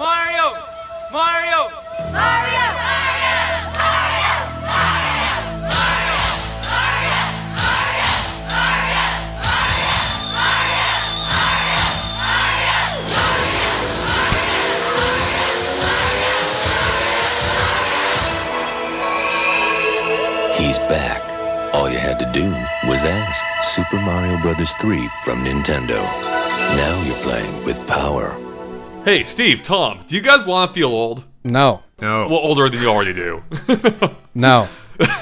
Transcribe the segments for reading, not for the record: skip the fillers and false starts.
Mario! Mario! Mario! Mario! Mario! Mario! Mario! Mario! Mario! Mario! Mario! He's back. All you had to do was ask. Super Mario Bros. 3 from Nintendo. Now you're playing with power. Hey, Steve, Tom, do you guys want to feel old? No. Well, older than you already do. No.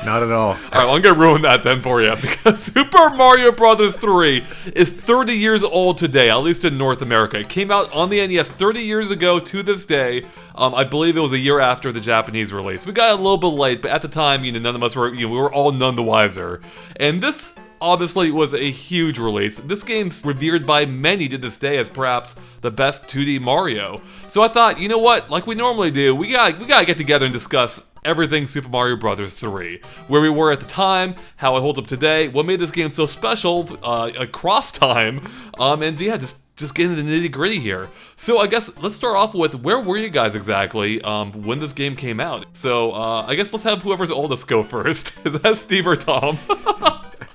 Not at all. All right, well, I'm going to ruin that then for you, because Super Mario Bros. 3 is 30 years old today, at least in North America. It came out on the NES 30 years ago to this day. I believe it was a year after the Japanese release. We got a little bit late, but at the time, none of us were, we were all none the wiser. And this obviously was a huge release. This game's revered by many to this day as perhaps the best 2D Mario. So I thought, you know what, like we normally do, we gotta get together and discuss everything Super Mario Bros. 3. Where we were at the time, how it holds up today, what made this game so special across time, and yeah, just get into the nitty gritty here. So I guess let's start off with, where were you guys exactly when this game came out? So I guess let's have whoever's oldest go first. Is that Steve or Tom?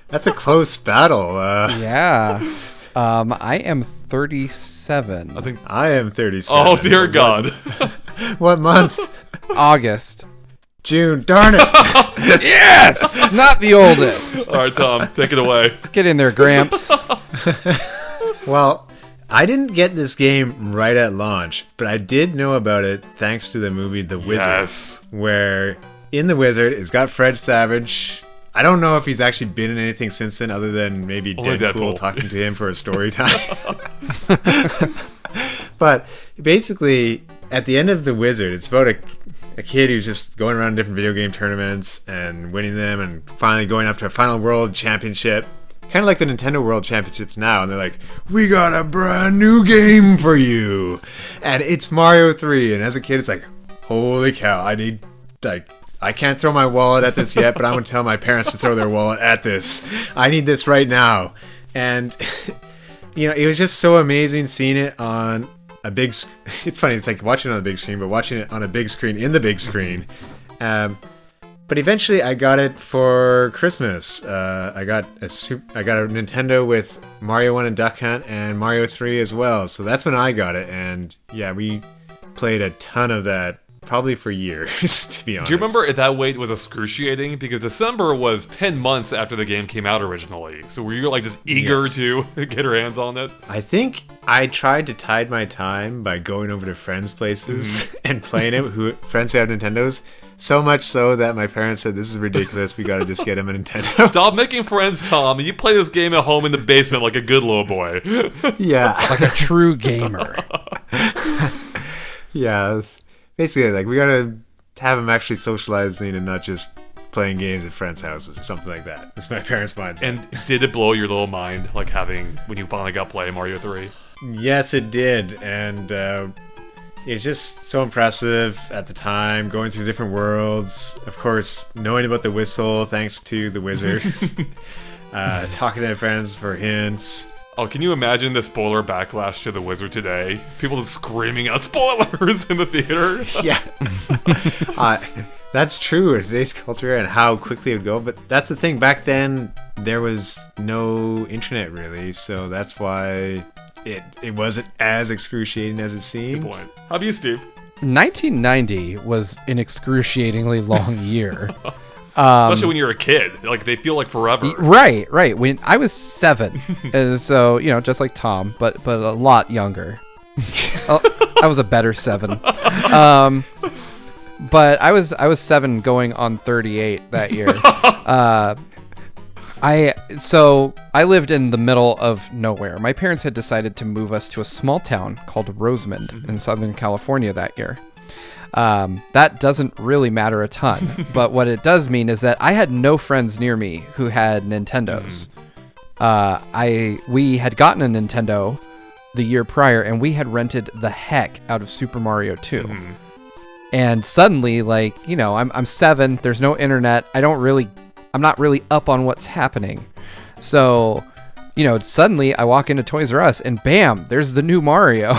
That's a close battle. Yeah. I am 37. I think I am 37. Oh dear God. What month? August. June. Darn it. Yes! Not the oldest. All right, Tom, take it away. Get in there, Gramps. Well, I didn't get this game right at launch, but I did know about it thanks to the movie The Wizard. Yes. Where in The Wizard, it's got Fred Savage. I don't know if he's actually been in anything since then other than maybe Only Deadpool Deadpool talking to him for a story time. But basically, at the end of The Wizard, it's about a kid who's just going around different video game tournaments and winning them and finally going up to a final world championship. Kind of like the Nintendo World Championships now, and they're like, we got a brand new game for you. And it's Mario 3, and as a kid, it's like, holy cow, I can't throw my wallet at this yet, but I'm going to tell my parents to throw their wallet at this. I need this right now. And, it was just so amazing seeing it on a big it's funny, it's like watching it on a big screen, but watching it on a big screen in the big screen. But eventually I got it for Christmas. I got a Nintendo with Mario 1 and Duck Hunt and Mario 3 as well. So that's when I got it. And yeah, we played a ton of that. Probably for years, to be honest. Do you remember that wait was excruciating? Because December was 10 months after the game came out originally. So were you just eager to get your hands on it? I think I tried to tide my time by going over to friends' places and playing it, friends who have Nintendos. So much so that my parents said, this is ridiculous, we gotta just get him a Nintendo. Stop making friends, Tom. You play this game at home in the basement like a good little boy. Yeah. Like a true gamer. Yeah, basically, we gotta have him actually socializing and not just playing games at friends' houses or something like that. It's my parents' mindset. And did it blow your little mind, when you finally got play Mario 3? Yes, it did, and it's just so impressive at the time, going through different worlds. Of course, knowing about the whistle, thanks to the wizard. Talking to friends for hints. Oh, can you imagine the spoiler backlash to The Wizard today? People just screaming out spoilers in the theater. Yeah. That's true in today's culture and how quickly it would go. But that's the thing. Back then, there was no internet, really. So that's why it wasn't as excruciating as it seemed. Good point. How about you, Steve? 1990 was an excruciatingly long year. Especially when you're a kid. They feel like forever. Right. When I was 7, and so, just like Tom, but a lot younger. I was a better 7. But I was 7 going on 38 that year. I lived in the middle of nowhere. My parents had decided to move us to a small town called Rosamond in Southern California that year. That doesn't really matter a ton, but what it does mean is that I had no friends near me who had Nintendos. We had gotten a Nintendo the year prior, and we had rented the heck out of Super Mario 2. And suddenly, I'm 7. There's no internet. I'm not really up on what's happening. So suddenly I walk into Toys R Us and bam, there's the new Mario.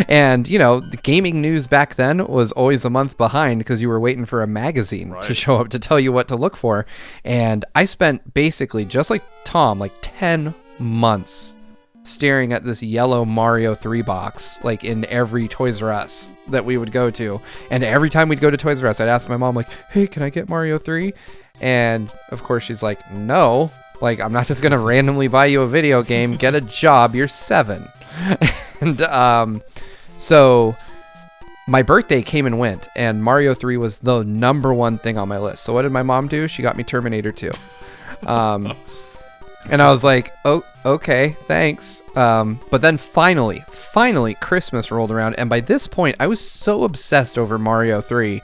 And, the gaming news back then was always a month behind because you were waiting for a magazine to show up to tell you what to look for. And I spent basically, just like Tom, like 10 months staring at this yellow Mario 3 box, like in every Toys R Us that we would go to. And every time we'd go to Toys R Us, I'd ask my mom, like, hey, can I get Mario 3? And of course she's like, no, like, I'm not just going to randomly buy you a video game. Get a job. You're 7. And so my birthday came and went, and Mario 3 was the number one thing on my list. So what did my mom do? She got me Terminator 2. And I was like, oh, okay, thanks. But then finally, Christmas rolled around. And by this point, I was so obsessed over Mario 3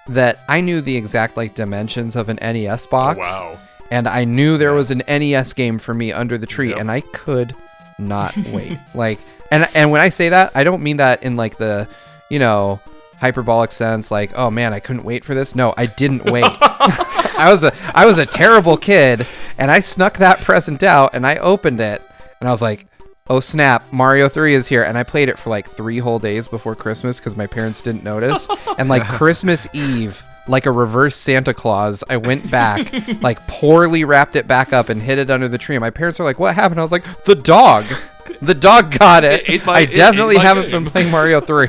that I knew the exact dimensions of an NES box. Oh, wow. And I knew there was an NES game for me under the tree, and I could not wait. And when I say that, I don't mean that in the, hyperbolic sense, oh man, I couldn't wait for this. No, I didn't wait. I was a terrible kid, and I snuck that present out, and I opened it, and I was like, oh snap, Mario 3 is here. And I played it for 3 whole days before Christmas because my parents didn't notice. And Christmas Eve, like a reverse Santa Claus, I went back, poorly wrapped it back up and hid it under the tree. And my parents were like, what happened? I was like, the dog. The dog got it. I definitely haven't been playing Mario 3.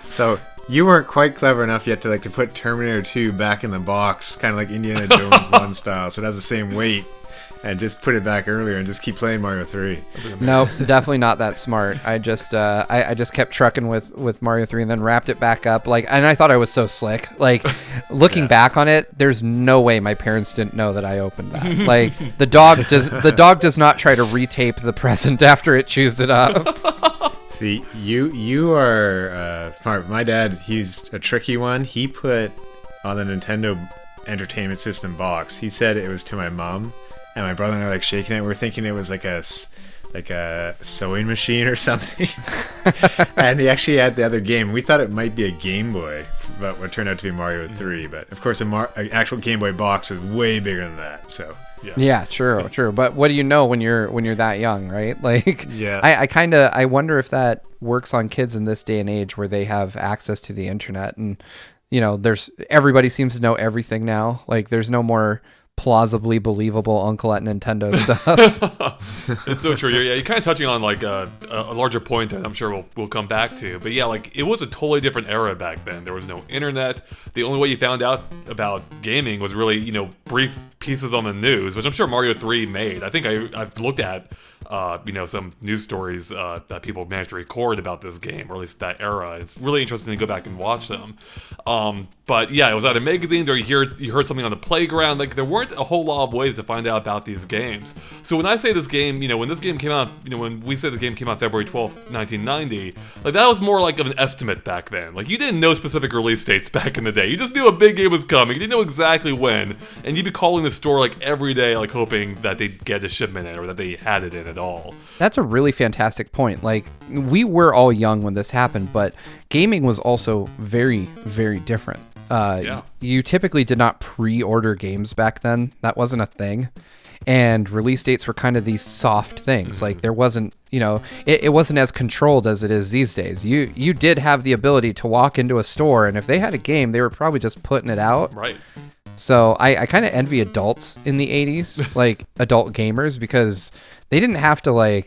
So you weren't quite clever enough yet to put Terminator 2 back in the box, kind of like Indiana Jones 1 style, so it has the same weight, and just put it back earlier and just keep playing Mario 3. Nope, definitely not that smart. I just I just kept trucking with Mario 3 and then wrapped it back up. And I thought I was so slick. Looking back on it, there's no way my parents didn't know that I opened that. The dog does not try to retape the present after it chews it up. See, you are smart. My dad used a tricky one. He put on the Nintendo Entertainment System box. He said it was to my mom, and my brother and I shaking it. We're thinking it was like a sewing machine or something. And he actually had the other game. We thought it might be a Game Boy, but what turned out to be Mario 3. But of course, an actual Game Boy box is way bigger than that. So. Yeah, true. But what do you know when you're that young, right? Yeah. I wonder if that works on kids in this day and age where they have access to the internet, and everybody seems to know everything now. There's no more plausibly believable uncle at Nintendo stuff. It's so true. You're kind of touching on a larger point that I'm sure we'll come back to. But yeah, it was a totally different era back then. There was no internet. The only way you found out about gaming was really brief pieces on the news, which I'm sure Mario 3 made. I think I've looked at some news stories that people managed to record about this game, or at least that era. It's really interesting to go back and watch them. But yeah, it was either magazines or you heard something on the playground. There weren't a whole lot of ways to find out about these games. So when I say this game, when this game came out, when we said the game came out February 12th, 1990, that was more of an estimate back then. You didn't know specific release dates back in the day. You just knew a big game was coming. You didn't know exactly when, and you'd be calling the store every day, hoping that they'd get a shipment in or that they had it in at all. That's a really fantastic point. We were all young when this happened, but gaming was also very, very different. You typically did not pre-order games back then. That wasn't a thing. And release dates were kind of these soft things. There wasn't, it wasn't as controlled as it is these days. You did have the ability to walk into a store, and if they had a game, they were probably just putting it out. Right. So I kind of envy adults in the 80s, adult gamers, because they didn't have to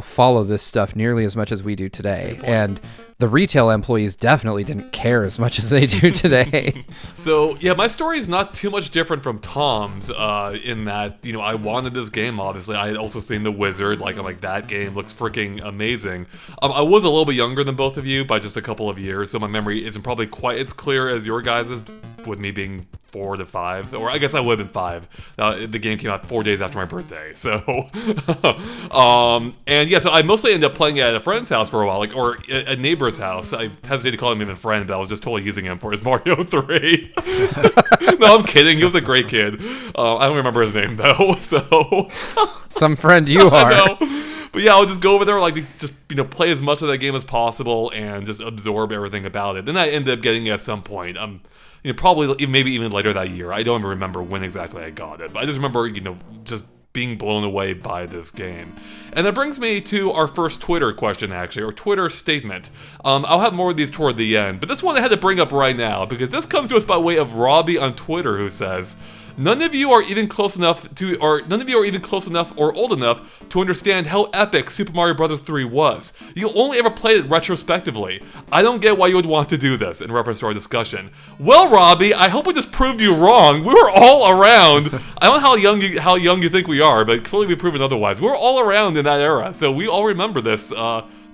follow this stuff nearly as much as we do today. And the retail employees definitely didn't care as much as they do today. So yeah, my story is not too much different from Tom's in that, I wanted this game, obviously. I had also seen The Wizard. I'm like, that game looks freaking amazing. I was a little bit younger than both of you by just a couple of years, so my memory isn't probably quite as clear as your guys's, with me being 4 to 5, or I guess I would have been 5. The game came out 4 days after my birthday, so and yeah, so I mostly ended up playing it at a friend's house for a while, or a neighbor's house. I hesitate to call him even a friend, but I was just totally using him for his Mario 3. No, I'm kidding. He was a great kid. I don't remember his name though. So some friend you are. I know. But yeah, I'll just go over there, just play as much of that game as possible and just absorb everything about it. Then I ended up getting it at some point. Probably maybe even later that year. I don't even remember when exactly I got it, but I just remember just being blown away by this game. And that brings me to our first Twitter question, actually, or Twitter statement. I'll have more of these toward the end, but this one I had to bring up right now, because this comes to us by way of Robbie on Twitter, who says, none of you are even close enough or old enough to understand how epic Super Mario Bros. 3 was. You only ever played it retrospectively. I don't get why you would want to do this, in reference to our discussion. Well, Robbie, I hope we just proved you wrong. We were all around. I don't know how young you think we are, but clearly we've proven otherwise. We were all around in that era, so we all remember this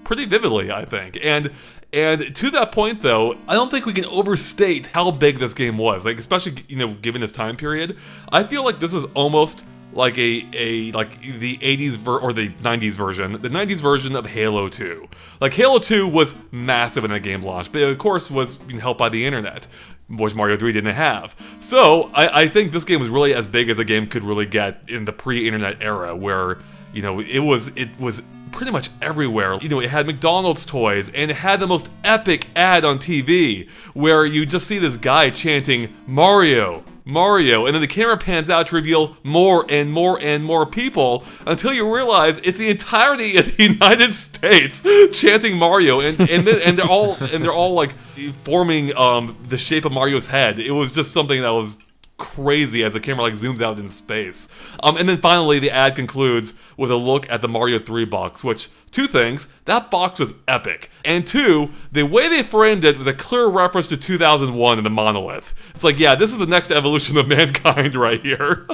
pretty vividly, I think. And to that point, though, I don't think we can overstate how big this game was. Like, especially, given this time period, I feel like this is almost like the 80s or the 90s version, the 90s version of Halo 2. Like, Halo 2 was massive when that game launched, but of course was helped by the internet, which Mario 3 didn't have. So I think this game was really as big as a game could really get in the pre-internet era, where it was pretty much everywhere. It had McDonald's toys, and it had the most epic ad on TV, where you just see this guy chanting, Mario, Mario, and then the camera pans out to reveal more and more and more people, until you realize it's the entirety of the United States chanting Mario, and they're all like forming the shape of Mario's head. It was just something that was crazy as the camera like zooms out into space. And then finally the ad concludes with a look at the Mario 3 box, which, two things, that box was epic, and two, the way they framed it was a clear reference to 2001 and the monolith. It's like, yeah, this is the next evolution of mankind right here.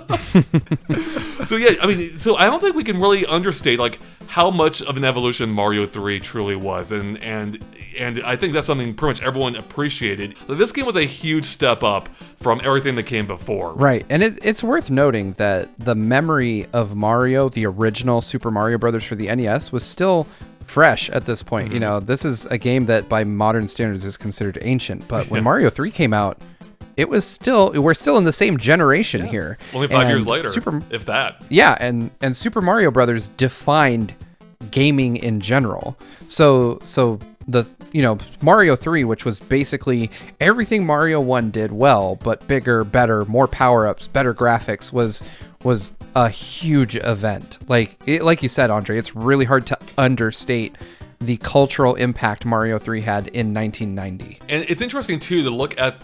So yeah, so I don't think we can really understate like how much of an evolution Mario 3 truly was, and I think that's something pretty much everyone appreciated. This game was a huge step up from everything that came before. Right, and it's worth noting that the memory of Mario, the original Super Mario Brothers for the NES, was still fresh at this point. Mm-hmm. This is a game that by modern standards is considered ancient, but when Mario 3 came out, we're still in the same generation here. Only 5 years later, if that. Yeah, and Super Mario Brothers defined gaming in general. So the Mario 3, which was basically everything Mario 1 did well, but bigger, better, more power-ups, better graphics, was a huge event. Like you said, Andre, it's really hard to understate the cultural impact Mario 3 had in 1990. And it's interesting too to look at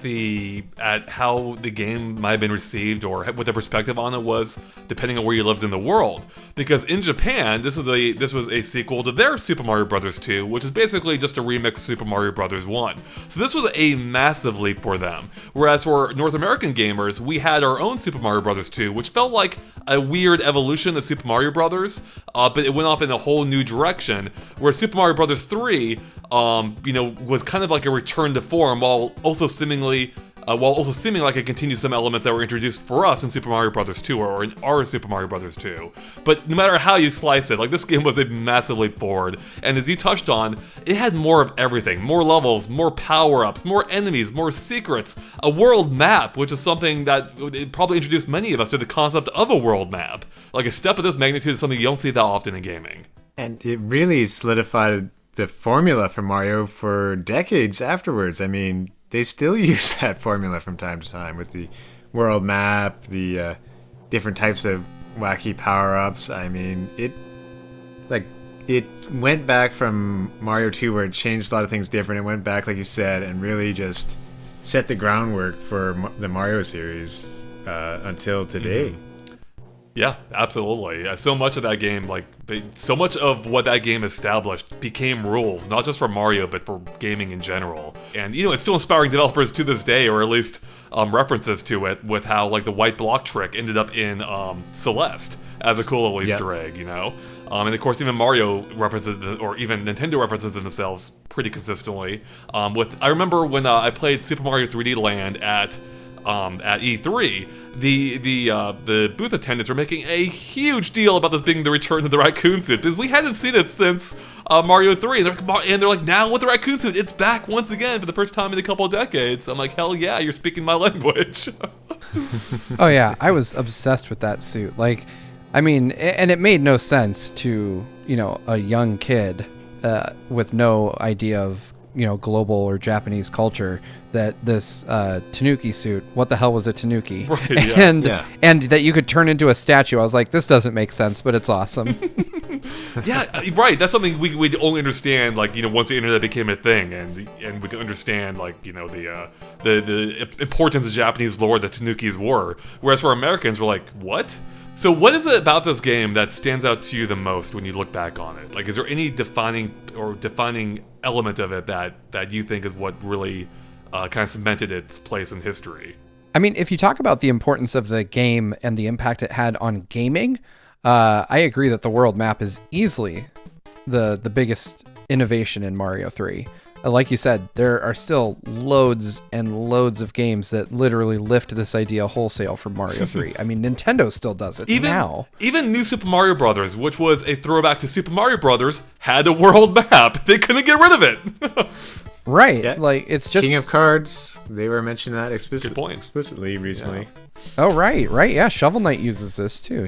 how the game might have been received, or what the perspective on it was, depending on where you lived in the world. Because in Japan, this was a sequel to their Super Mario Bros. 2, which is basically just a remix Super Mario Bros. 1. So this was a massive leap for them. Whereas for North American gamers, we had our own Super Mario Bros. 2, which felt like a weird evolution of Super Mario Bros., but it went off in a whole new direction. Where Super Mario Bros. 3, was kind of like a return to form, while also seeming like it continued some elements that were introduced for us in Super Mario Bros. 2, or in our Super Mario Bros. 2. But no matter how you slice it, like, this game was a massive leap forward, and as you touched on, it had more of everything. More levels, more power-ups, more enemies, more secrets, a world map, which is something that it probably introduced many of us to the concept of a world map. Like, a step of this magnitude is something you don't see that often in gaming. And it really solidified the formula for Mario for decades afterwards. I mean, they still use that formula from time to time with the world map, the different types of wacky power-ups. I mean, it went back from Mario 2, where it changed a lot of things different. It went back, like you said, and really just set the groundwork for the Mario series until today. Mm-hmm. Yeah, absolutely. So much of that game, so much of what that game established became rules, not just for Mario, but for gaming in general. And, it's still inspiring developers to this day, or at least references to it, with how, like, the white block trick ended up in Celeste as a cool little Easter egg, And, of course, even Mario references, or even Nintendo references themselves pretty consistently. I remember when I played Super Mario 3D Land at E3, the booth attendants were making a huge deal about this being the return to the raccoon suit, because we hadn't seen it since Mario 3, and they're like, now with the raccoon suit, it's back once again for the first time in a couple of decades. I'm like, hell yeah, you're speaking my language. Oh yeah, I was obsessed with that suit. Like, I mean, and it made no sense to, a young kid with no idea of global or Japanese culture, that this tanuki suit, what the hell was a tanuki? Right, yeah. And that you could turn into a statue. I was like, this doesn't make sense, but it's awesome. Yeah, right. That's something we'd only understand once the internet became a thing, and we could understand the importance of Japanese lore that tanukis were. Whereas for Americans, we're like, what? So what is it about this game that stands out to you the most when you look back on it? Like, is there any defining element of it that you think is what really kind of cemented its place in history? I mean, if you talk about the importance of the game and the impact it had on gaming, I agree that the world map is easily the biggest innovation in Mario 3. Like you said, there are still loads and loads of games that literally lift this idea wholesale from Mario 3. I mean, Nintendo still does it now. Even New Super Mario Brothers, which was a throwback to Super Mario Brothers, had a world map. They couldn't get rid of it. Right. Yeah. Like, it's just... King of Cards, they were mentioning that Good point. explicitly recently. Yeah. Oh, right. Yeah, Shovel Knight uses this too.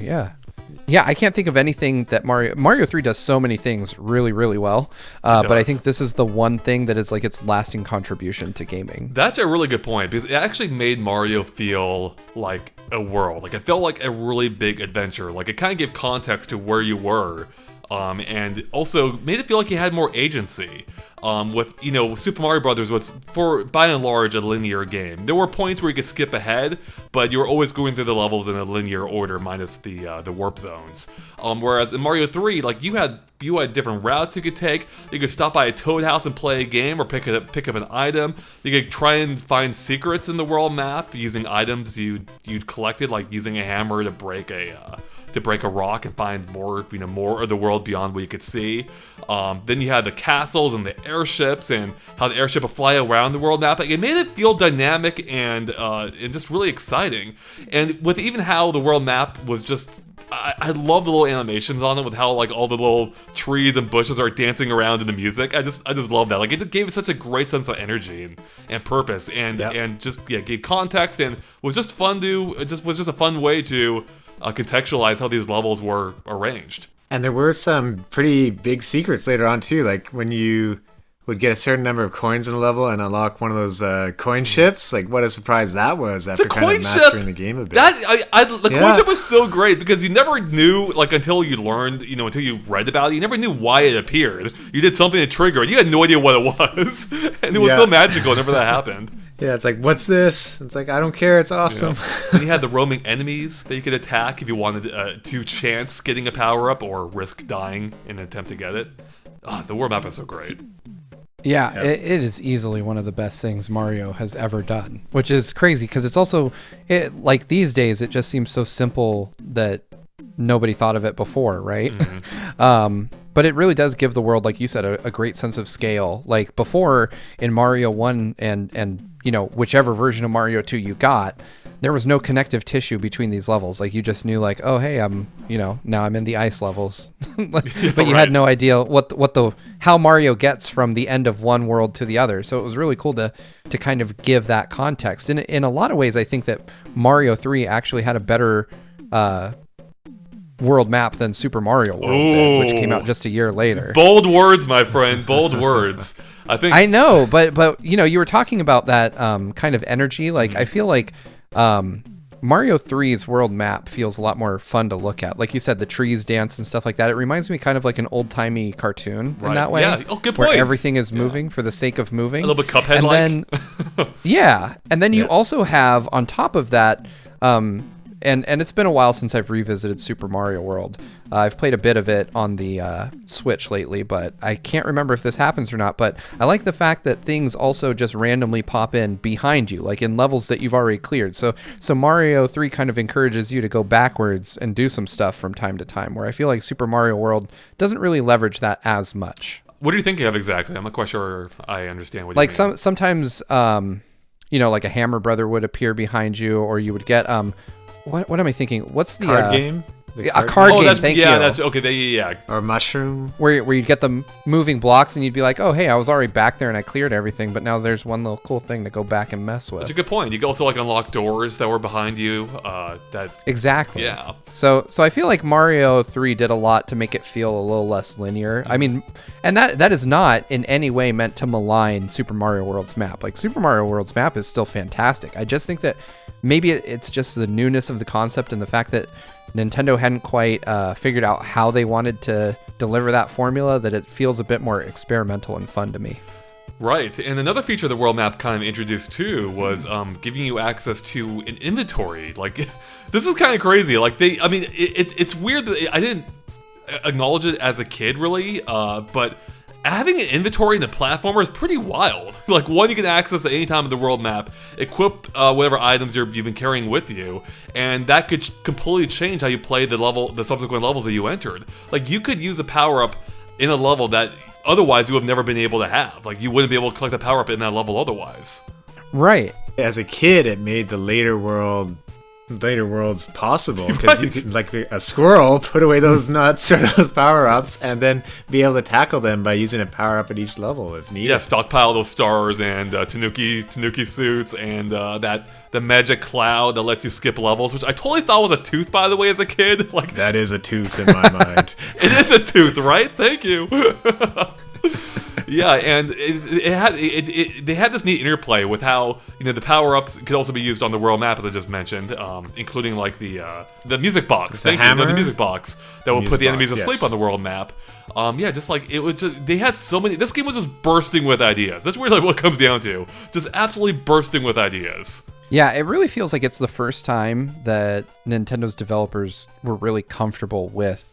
Yeah, I can't think of anything that Mario 3 does so many things really, really well. But I think this is the one thing that is like its lasting contribution to gaming. That's a really good point, because it actually made Mario feel like a world. Like, it felt like a really big adventure. Like, it kind of gave context to where you were. And also made it feel like you had more agency. With Super Mario Brothers was, by and large, a linear game. There were points where you could skip ahead, but you were always going through the levels in a linear order, minus the warp zones. Whereas in Mario 3, like, you had different routes you could take. You could stop by a Toad house and play a game, or pick up an item. You could try and find secrets in the world map using items you'd collected, like using a hammer to break a rock and find more of the world beyond what you could see. Then you had the castles and the airships, and how the airship would fly around the world map. Like, it made it feel dynamic and just really exciting. And with even how the world map was just, I love the little animations on it, with how like all the little trees and bushes are dancing around in the music. I just love that. Like, it gave it such a great sense of energy and purpose, and just gave context, and was just fun was just a fun way to contextualize how these levels were arranged. And there were some pretty big secrets later on too, like when you would get a certain number of coins in a level and unlock one of those coin ships. Like, what a surprise that was after kind of mastering the game a bit. The coin ship was so great, because you never knew, like, until you learned, until you read about it, you never knew why it appeared. You did something to trigger it. You had no idea what it was. And it was so magical whenever that happened. Yeah, it's like, what's this? It's like, I don't care, it's awesome. Yeah. And you had the roaming enemies that you could attack if you wanted to chance getting a power-up or risk dying in an attempt to get it. The world map is so great. Yeah, it is easily one of the best things Mario has ever done, which is crazy, because it's also, like, these days, it just seems so simple that nobody thought of it before, right? Mm-hmm. But it really does give the world, like you said, a great sense of scale. Like, before, in Mario 1 and whichever version of Mario 2 you got, there was no connective tissue between these levels. Like, you just knew, like, oh, hey, now I'm in the ice levels. But you had no idea how Mario gets from the end of one world to the other. So it was really cool to kind of give that context. And in a lot of ways, I think that Mario 3 actually had a better world map than Super Mario World did, which came out just a year later. Bold words, my friend. Bold words. I know, but you were talking about that kind of energy. Like, I feel like Mario 3's world map feels a lot more fun to look at. Like you said, the trees dance and stuff like that. It reminds me kind of like an old-timey cartoon in that way. Yeah, good point. Where everything is moving for the sake of moving. A little bit Cuphead-like. And then you also have, on top of that, and it's been a while since I've revisited Super Mario World. I've played a bit of it on the Switch lately, but I can't remember if this happens or not. But I like the fact that things also just randomly pop in behind you, like in levels that you've already cleared. So Mario 3 kind of encourages you to go backwards and do some stuff from time to time, where I feel like Super Mario World doesn't really leverage that as much. What are you thinking of exactly? I'm not quite sure I understand what you mean. Like sometimes, like a Hammer Brother would appear behind you, or you would get... What am I thinking? What's the card game? A card game, that's thank yeah, you. that's okay. Yeah. Or mushroom. Where you'd get the moving blocks and you'd be like, oh, hey, I was already back there and I cleared everything, but now there's one little cool thing to go back and mess with. That's a good point. You could also like unlock doors that were behind you. Exactly. Yeah. So I feel like Mario 3 did a lot to make it feel a little less linear. I mean, and that is not in any way meant to malign Super Mario World's map. Like, Super Mario World's map is still fantastic. I just think that maybe it's just the newness of the concept and the fact that Nintendo hadn't quite figured out how they wanted to deliver that formula, that it feels a bit more experimental and fun to me. Right, and another feature the world map kind of introduced too was giving you access to an inventory. Like, this is kind of crazy. Like, it's weird that I didn't acknowledge it as a kid, really, but having an inventory in the platformer is pretty wild. Like, one you can access at any time in the world map, equip whatever items you've been carrying with you, and that could completely change how you play the subsequent levels that you entered. Like, you could use a power-up in a level that otherwise you have never been able to have. Like, you wouldn't be able to collect the power-up in that level otherwise. Right. As a kid, it made the later worlds possible, because you could, like a squirrel, put away those nuts or those power-ups and then be able to tackle them by using a power-up at each level if needed. Yeah, stockpile those stars and Tanuki suits and the magic cloud that lets you skip levels, which I totally thought was a tooth, by the way, as a kid. Like, that is a tooth in my mind. It is a tooth, right? Thank you. Yeah, and they had this neat interplay with how, you know, the power-ups could also be used on the world map, as I just mentioned, including like the music box. The music box that will put the enemies asleep on the world map. Yeah, just like it was just, they had so many. This game was just bursting with ideas. That's really what it comes down to. Just absolutely bursting with ideas. Yeah, it really feels like it's the first time that Nintendo's developers were really comfortable with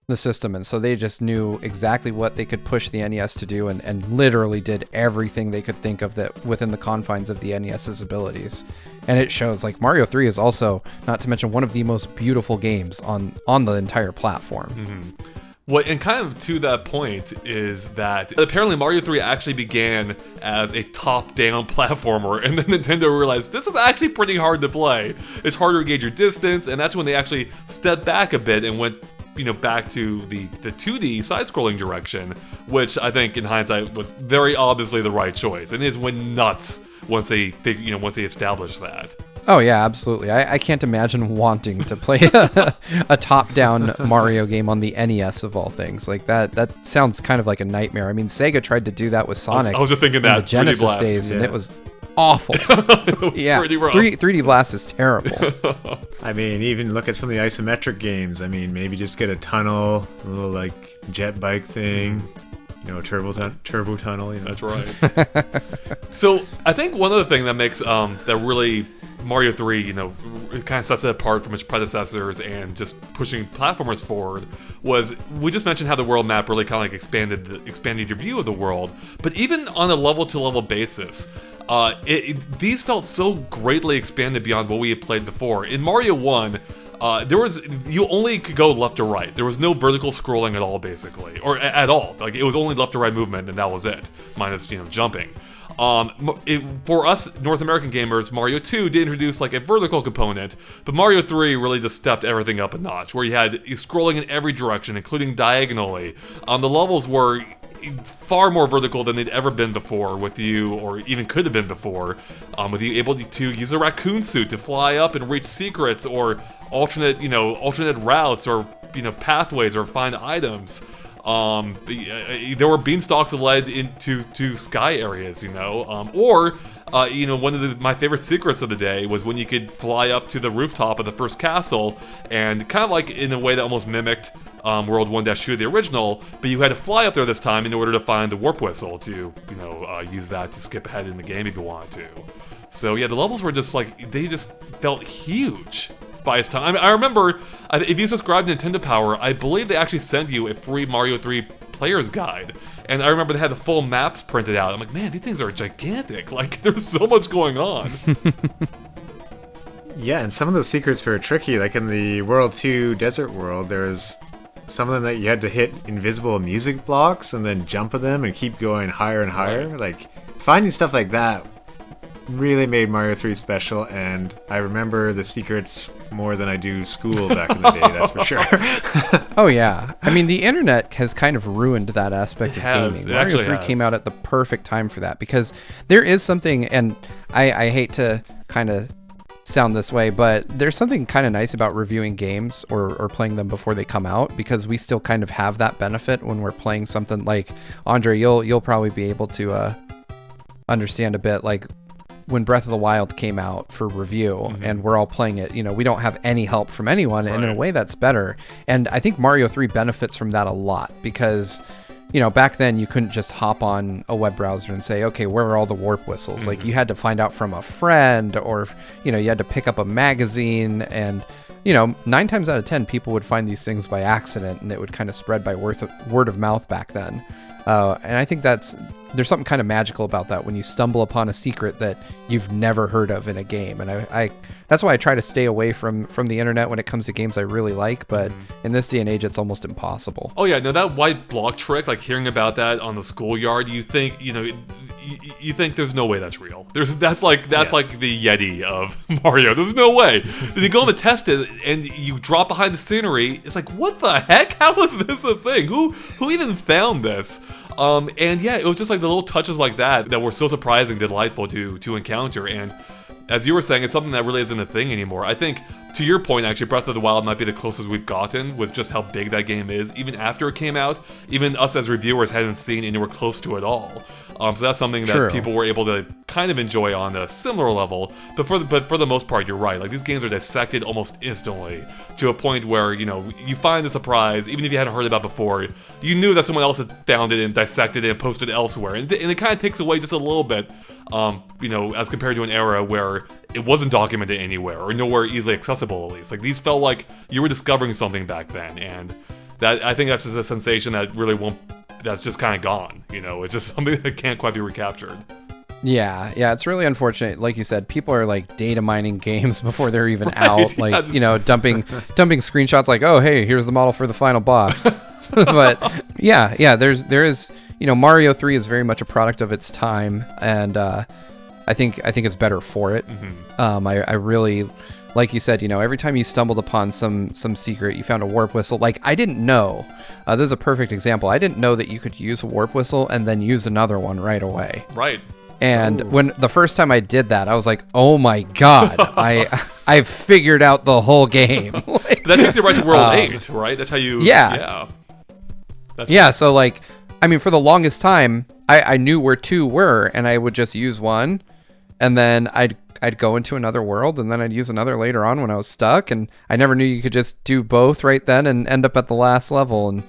the system, and so they just knew exactly what they could push the NES to do, and literally did everything they could think of that within the confines of the NES's abilities. And it shows. Like, Mario 3 is also, not to mention, one of the most beautiful games on the entire platform. Mm-hmm. What, and kind of to that point, is that apparently Mario 3 actually began as a top-down platformer, and then Nintendo realized this is actually pretty hard to play. It's harder to gauge your distance, and that's when they actually stepped back a bit and went, you know, back to the 2D side-scrolling direction, which I think in hindsight was very obviously the right choice, and it went nuts once they established that. Oh yeah, absolutely. I can't imagine wanting to play a top-down Mario game on the NES of all things. Like, that sounds kind of like a nightmare. I mean, Sega tried to do that with Sonic. I was just thinking that in the Genesis 3D Blast. days, and it was awful. It was pretty rough. 3D Blast is terrible. I mean, even look at some of the isometric games. I mean, maybe just get a tunnel, a little like jet bike thing, you know, turbo tunnel. You know? That's right. So I think one other thing that makes that really Mario 3, you know, it kind of sets it apart from its predecessors and just pushing platformers forward was, we just mentioned how the world map really kind of like expanded your view of the world, but even on a level-to-level basis, these felt so greatly expanded beyond what we had played before. In Mario 1, you only could go left or right. There was no vertical scrolling at all, basically, or at all. Like, it was only left or right movement, and that was it, minus, you know, jumping. For us North American gamers, Mario 2 did introduce like a vertical component, but Mario 3 really just stepped everything up a notch, where you had scrolling in every direction, including diagonally. The levels were far more vertical than they'd ever been before with you, or even could have been before, with you able to use a raccoon suit to fly up and reach secrets, or alternate routes, or, you know, pathways, or find items. There were beanstalks that led into sky areas, you know, you know, one of my favorite secrets of the day was when you could fly up to the rooftop of the first castle, and kind of like in a way that almost mimicked World 1-2, the original, but you had to fly up there this time in order to find the warp whistle to, you know, use that to skip ahead in the game if you wanted to. So yeah, the levels were just like, they just felt huge by its time. I remember, if you subscribe to Nintendo Power, I believe they actually send you a free Mario 3 player's guide. And I remember they had the full maps printed out. I'm like, man, these things are gigantic. Like, there's so much going on. Yeah, and some of those secrets were tricky. Like in the World 2 Desert World, there was some of them that you had to hit invisible music blocks and then jump at them and keep going higher and higher. Right. Like, finding stuff like that really made Mario 3 special, and I remember the secrets more than I do school back in the day, that's for sure. Oh yeah, I mean the internet has kind of ruined that aspect of gaming. Mario 3 came out at the perfect time for that, because there is something, and I hate to kind of sound this way, but there's something kind of nice about reviewing games or playing them before they come out, because we still kind of have that benefit when we're playing something like, Andre, you'll probably be able to understand a bit, like when Breath of the Wild came out for review and we're all playing it, we don't have any help from anyone, and in a way that's better. And I think Mario 3 benefits from that a lot, because back then you couldn't just hop on a web browser and say, okay, where are all the warp whistles? Like you had to find out from a friend, or you had to pick up a magazine, and 9 times out of 10 people would find these things by accident, and it would kind of spread by word of mouth back then. And I think there's something kind of magical about that when you stumble upon a secret that you've never heard of in a game. And I that's why I try to stay away from the internet when it comes to games I really like. But in this day and age, it's almost impossible. Oh yeah, no, that white block trick, like hearing about that on the schoolyard, you think, you think there's no way that's real. That's like the Yeti of Mario. There's no way. Then you go home and test it, and you drop behind the scenery. It's like, what the heck? How is this a thing? Who even found this? And yeah, it was just like the little touches like that were so surprising, delightful to encounter. And as you were saying, it's something that really isn't a thing anymore. I think, to your point, actually, Breath of the Wild might be the closest we've gotten with just how big that game is. Even after it came out, even us as reviewers hadn't seen anywhere close to it all. So that's something that people were able to kind of enjoy on a similar level. But for the most part, you're right. Like, these games are dissected almost instantly to a point where, you find the surprise, even if you hadn't heard about it before, you knew that someone else had found it and dissected it and posted it elsewhere. And it kind of takes away just a little bit, as compared to an era where it wasn't documented anywhere or nowhere easily accessible, at least. Like, these felt like you were discovering something back then, and that I think that's just a sensation that really won't. That's just kind of gone. It's just something that can't quite be recaptured. Yeah, it's really unfortunate. Like you said, people are like data mining games before they're even out. Like, dumping screenshots like, oh, hey, here's the model for the final boss. But yeah, there is, Mario 3 is very much a product of its time, and I think it's better for it. I really, like you said, every time you stumbled upon some secret, you found a warp whistle. Like, I didn't know. This is a perfect example. I didn't know that you could use a warp whistle and then use another one right away. Right. And when the first time I did that, I was like, "Oh my god, I've figured out the whole game." That takes you right to World 8, right? That's how you. Yeah. So like, I mean, for the longest time, I knew where 2 were, and I would just use one, and then I'd go into another world, and then I'd use another later on when I was stuck, and I never knew you could just do both right then and end up at the last level. And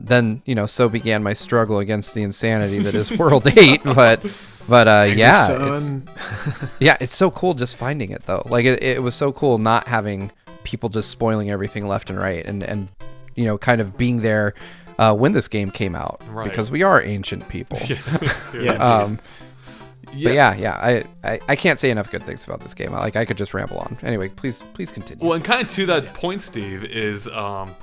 then, so began my struggle against the insanity that is World 8. But it's so cool just finding it, though. Like, it was so cool not having people just spoiling everything left and right, and kind of being there when this game came out, because we are ancient people. But I can't say enough good things about this game. Like, I could just ramble on. Anyway, please continue. Well, and kind of to that point, Steve, is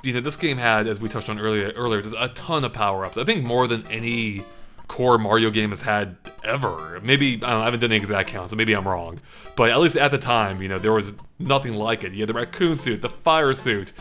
this game had, as we touched on earlier, just a ton of power-ups. I think more than any core Mario game has had ever. Maybe, I don't know, I haven't done any exact count, so maybe I'm wrong. But at least at the time, there was nothing like it. You had the raccoon suit, the fire suit,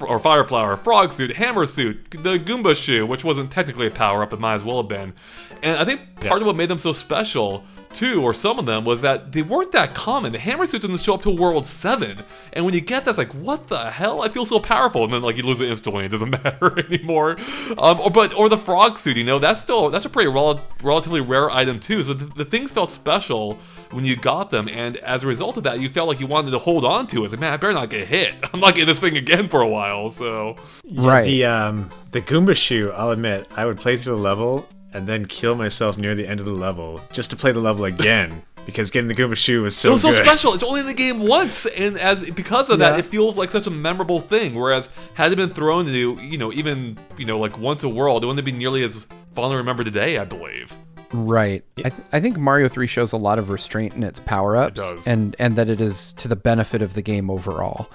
or fire flower, frog suit, hammer suit, the Goomba shoe, which wasn't technically a power-up, it might as well have been. And I think part of what made them so special, too, or some of them, was that they weren't that common. The hammer suit doesn't show up till World 7. And when you get that, it's like, what the hell? I feel so powerful. And then, like, you lose it instantly, it doesn't matter anymore. Or the frog suit, that's a pretty relatively rare item, too. So the things felt special when you got them. And as a result of that, you felt like you wanted to hold on to it. It's like, man, I better not get hit. I'm not getting this thing again for a while, so. Right. The Goomba shoe, I'll admit, I would play through the level and then kill myself near the end of the level just to play the level again, because getting the Goomba shoe was so good. It was so special. It's only in the game once, and because of that, it feels like such a memorable thing. Whereas had it been thrown to, even like once a world, it wouldn't be nearly as fondly remembered today, I believe. Right. I think Mario 3 shows a lot of restraint in its power-ups. It does. And that it is to the benefit of the game overall.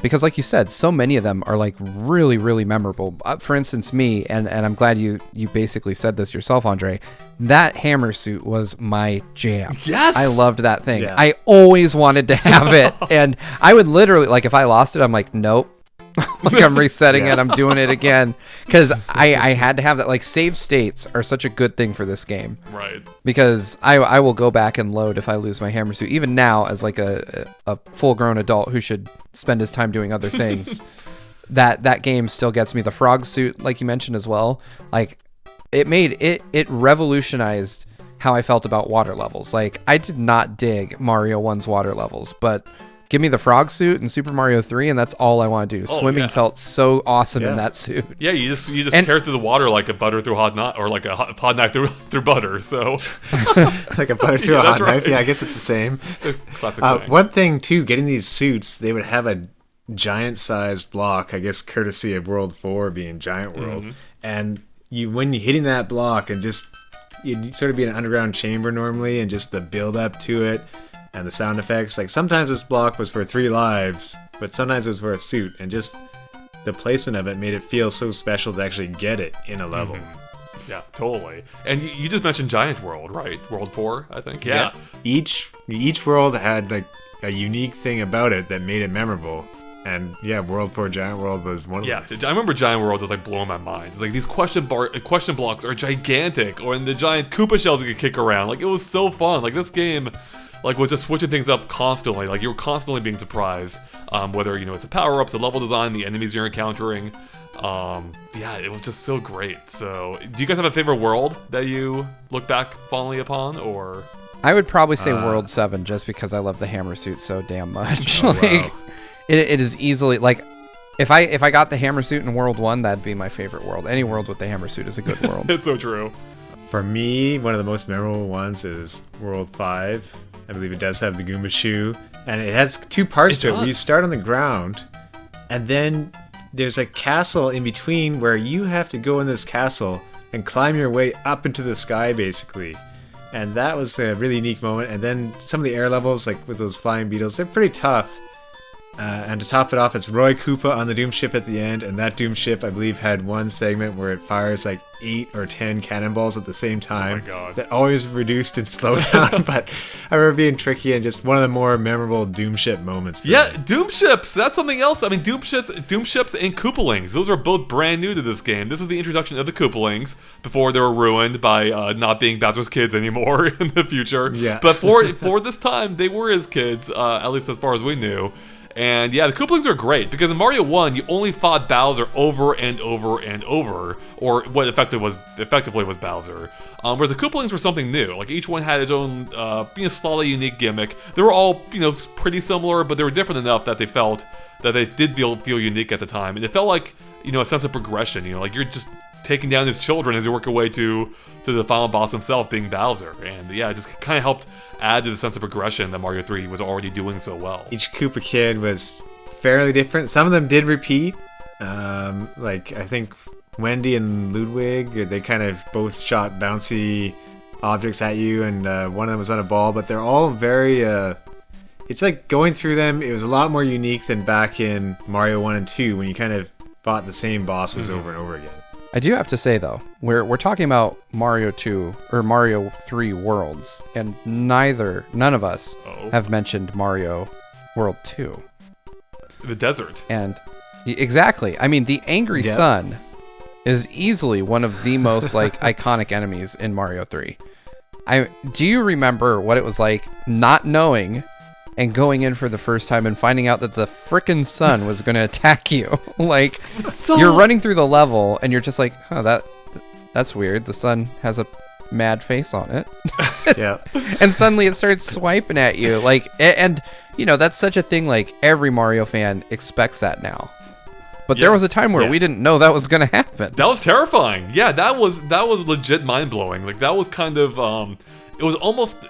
Because like you said, so many of them are like really, really memorable. For instance, me, and I'm glad you basically said this yourself, Andre, that hammer suit was my jam. Yes! I loved that thing. Yeah. I always wanted to have it. And I would literally, like if I lost it, I'm like, nope. Like I'm resetting it, I'm doing it again, because I had to have that. Like save states are such a good thing for this game, Right. because I will go back and load if I lose my hammer suit. Even now, as like a full grown adult who should spend his time doing other things, that game still gets me. The frog suit, like you mentioned as well, like it revolutionized how I felt about water levels. Like I did not dig Mario 1's water levels, but give me the frog suit in Super Mario 3, and that's all I want to do. Oh, Swimming yeah. felt so awesome in Yeah. that suit. Yeah, you just And- tear through the water like a butter through hot knife, or like a hot knife through butter. So Like a butter through a that's hot knife. right. Yeah, I guess it's the same. classic saying. One thing too, getting these suits, they would have a giant-sized block. I guess courtesy of World 4 being Giant World, and when you're hitting that block and just you'd sort of be in an underground chamber normally, and just the build up to it. And the sound effects, like sometimes this block was for 3 lives, but sometimes it was for a suit, and just the placement of it made it feel so special to actually get it in a level. Yeah, totally. And you just mentioned Giant World, right? World 4, I think. Yeah. Each world had like a unique thing about it that made it memorable. And yeah, World 4 Giant World was one of Yeah, those. I remember Giant World just like blowing my mind. It's like these question blocks are gigantic, or in the giant Koopa shells you could kick around. Like it was so fun. Like this game, like was just switching things up constantly. Like you were constantly being surprised, whether it's the power ups, the level design, the enemies you're encountering. Yeah, it was just so great. So, do you guys have a favorite world that you look back fondly upon, or? I would probably say World 7 just because I love the hammer suit so damn much. Oh, Like it is easily like if I got the hammer suit in World 1, that'd be my favorite world. Any world with the hammer suit is a good world. It's so true. For me, one of the most memorable ones is World 5. I believe it does have the Goomba shoe, and it has 2 parts to it. Where you start on the ground, and then there's a castle in between where you have to go in this castle and climb your way up into the sky, basically. And that was a really unique moment. And then some of the air levels, like with those flying beetles, they're pretty tough. And to top it off, it's Roy Koopa on the Doom ship at the end, and that Doom ship, I believe, had one segment where it fires like 8 or 10 cannonballs at the same time. Oh my God. That always reduced and slowed down, but I remember being tricky and just one of the more memorable Doom ship moments. For Yeah, me. Doom ships. That's something else. I mean, Doom ships and Koopalings. Those are both brand new to this game. This was the introduction of the Koopalings before they were ruined by not being Bowser's kids anymore in the future. Yeah. But for this time, they were his kids, at least as far as we knew. And yeah, the Koopalings are great because in Mario 1, you only fought Bowser over and over and over, or what effectively was Bowser. Whereas the Koopalings were something new. Like each one had its own, slightly unique gimmick. They were all, pretty similar, but they were different enough that they did feel unique at the time, and it felt like, a sense of progression. Like you're just taking down his children as you work your way to the final boss himself, being Bowser. And yeah, it just kind of helped add to the sense of progression that Mario 3 was already doing so well. Each Koopa kid was fairly different. Some of them did repeat. Like, I think Wendy and Ludwig, they kind of both shot bouncy objects at you, and one of them was on a ball, but they're all very... it's like going through them, it was a lot more unique than back in Mario 1 and 2 when you kind of fought the same bosses over and over again. I do have to say though, we're talking about Mario 2 or Mario 3 worlds, and none of us have mentioned Mario World 2. The desert. And exactly, I mean, the angry sun is easily one of the most like iconic enemies in Mario 3. Do you remember what it was like not knowing and going in for the first time and finding out that the frickin' sun was going to attack you? Like, you're running through the level and you're just like, that's weird. The sun has a mad face on it. Yeah. And suddenly it starts swiping at you. Like, and that's such a thing. Like, every Mario fan expects that now. But there was a time where we didn't know that was going to happen. That was terrifying. Yeah, that was legit mind-blowing. Like, that was kind of... it was almost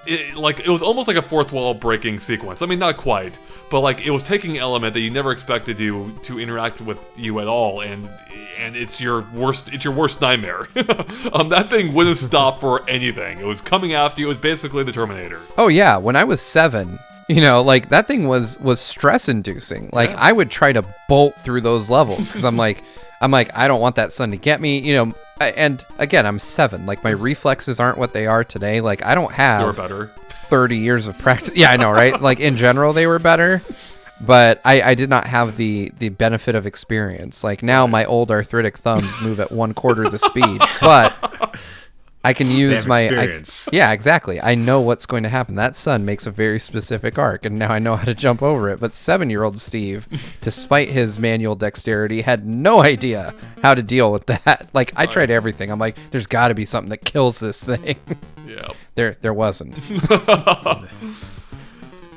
like a fourth wall breaking sequence. I mean, not quite, but like it was taking an element that you never expected to interact with you at all, and it's your worst nightmare. That thing wouldn't stop for anything. It was coming after you. It was basically the Terminator. Oh yeah, when I was 7, like that thing was stress inducing. Like I would try to bolt through those levels because I'm like, I don't want that sun to get me. And again, I'm 7. Like my reflexes aren't what they are today. Like I don't have They were better. 30 years of practice. Yeah, I know, right? Like in general, they were better. But I did not have the benefit of experience. Like now, my old arthritic thumbs move at 1/4 the speed. But I can use my experience. yeah, exactly. I know what's going to happen. That sun makes a very specific arc, and now I know how to jump over it. But 7-year-old Steve, despite his manual dexterity, had no idea how to deal with that. Like I tried everything. I'm like, there's got to be something that kills this thing. Yeah. There wasn't.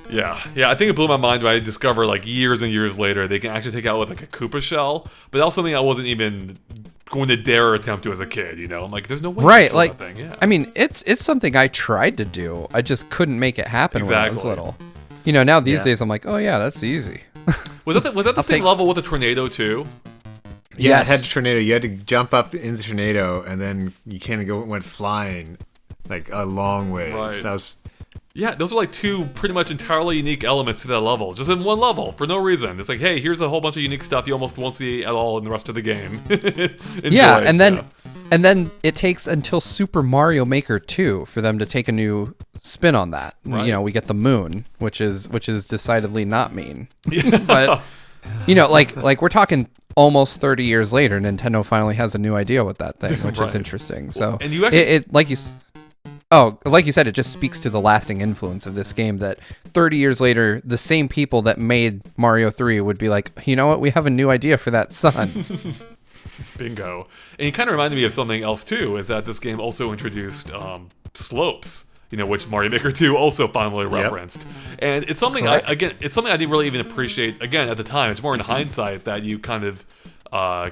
Yeah, I think it blew my mind when I discovered, like, years and years later, they can actually take out with, like, a Koopa shell, but that was something I wasn't even going to dare attempt to as a kid, I'm like, there's no way Right, to kill like, that thing. Yeah. I mean, it's something I tried to do. I just couldn't make it happen when I was Exactly. little. Now these days I'm like, oh yeah, that's easy. Was that the same level with the tornado, too? Yeah, Yes. it had a tornado. You had to jump up in the tornado, and then you kind of went flying, like a long way. Right. So that was Yeah, those are like two pretty much entirely unique elements to that level, just in one level, for no reason. It's like, hey, here's a whole bunch of unique stuff you almost won't see at all in the rest of the game. Enjoy. Yeah, and then it takes until Super Mario Maker 2 for them to take a new spin on that. Right. We get the moon, which is decidedly not mean. But like we're talking almost 30 years later, Nintendo finally has a new idea with that thing, which Right. is interesting. So And you actually- like you said, it just speaks to the lasting influence of this game that 30 years later, the same people that made Mario 3 would be like, you know what, we have a new idea for that sun. Bingo. And it kind of reminded me of something else, too, is that this game also introduced slopes. Which Mario Maker 2 also finally referenced. And it's something I didn't really even appreciate, again, at the time. It's more in hindsight that you kind of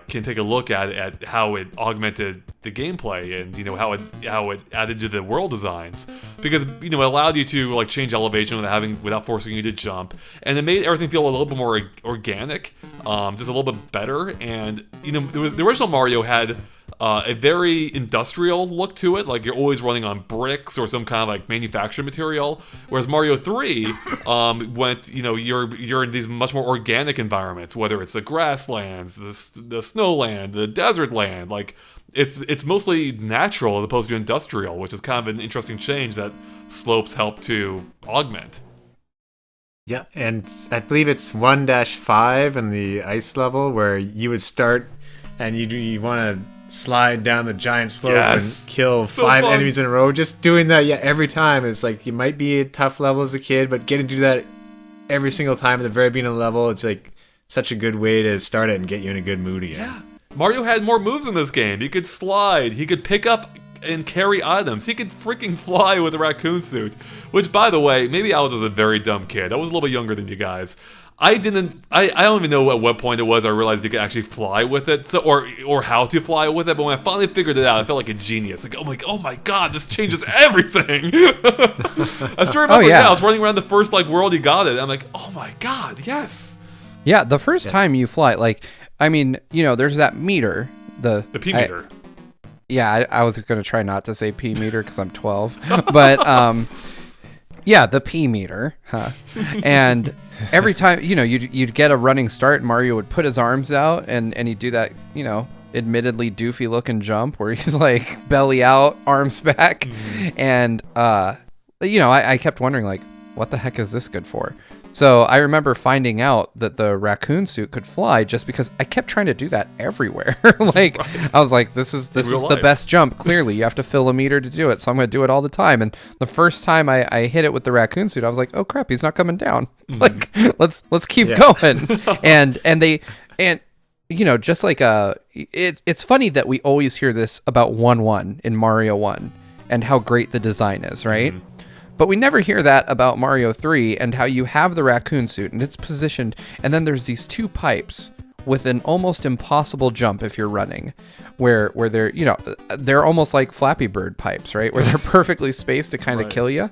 can take a look at how it augmented the gameplay and how it added to the world designs, because it allowed you to like change elevation without forcing you to jump, and it made everything feel a little bit more organic, just a little bit better. And the original Mario had a very industrial look to it, like you're always running on bricks or some kind of like manufactured material, whereas Mario 3 went, you're in these much more organic environments, whether it's the grasslands, the snowland, the desert land. Like it's mostly natural as opposed to industrial, which is kind of an interesting change that slopes help to augment. Yeah, and I believe it's 1-5 in the ice level where you would start and you want to slide down the giant slope Yes! and kill So 5 fun. enemies in a row. Just doing that, every time. It's like, you might be a tough level as a kid, but getting to do that every single time at the very beginning of the level, it's like such a good way to start it and get you in a good mood again. Yeah. Mario had more moves in this game. He could slide, he could pick up and carry items, he could freaking fly with a raccoon suit, which, by the way, maybe I was a very dumb kid. I was a little bit younger than you guys. I don't even know at what point it was I realized you could actually fly with it, or how to fly with it. But when I finally figured it out, I felt like a genius. Like, oh my god, this changes everything. I still remember, I was running around the first world you got it. I'm like, oh my god, yes. Yeah, the first time you fly, there's that meter, the P meter. I was gonna try not to say P meter because I'm 12, but yeah, the P meter, and every time you'd get a running start, Mario would put his arms out and he'd do that admittedly doofy looking jump where he's like belly out, arms back, and I kept wondering what the heck is this good for? So I remember finding out that the raccoon suit could fly just because I kept trying to do that everywhere. I was like, this is the life. best jump. Clearly, you have to fill a meter to do it, so I'm going to do it all the time. And the first time I hit it with the raccoon suit, I was like, oh crap, he's not coming down. Let's keep going. It's funny that we always hear this about 1-1 in Mario 1 and how great the design is, right? But we never hear that about Mario 3 and how you have the raccoon suit and it's positioned, and then there's these two pipes with an almost impossible jump if you're running, where they're, you know, they're almost like Flappy Bird pipes, right? Where they're perfectly spaced to kind of kill you.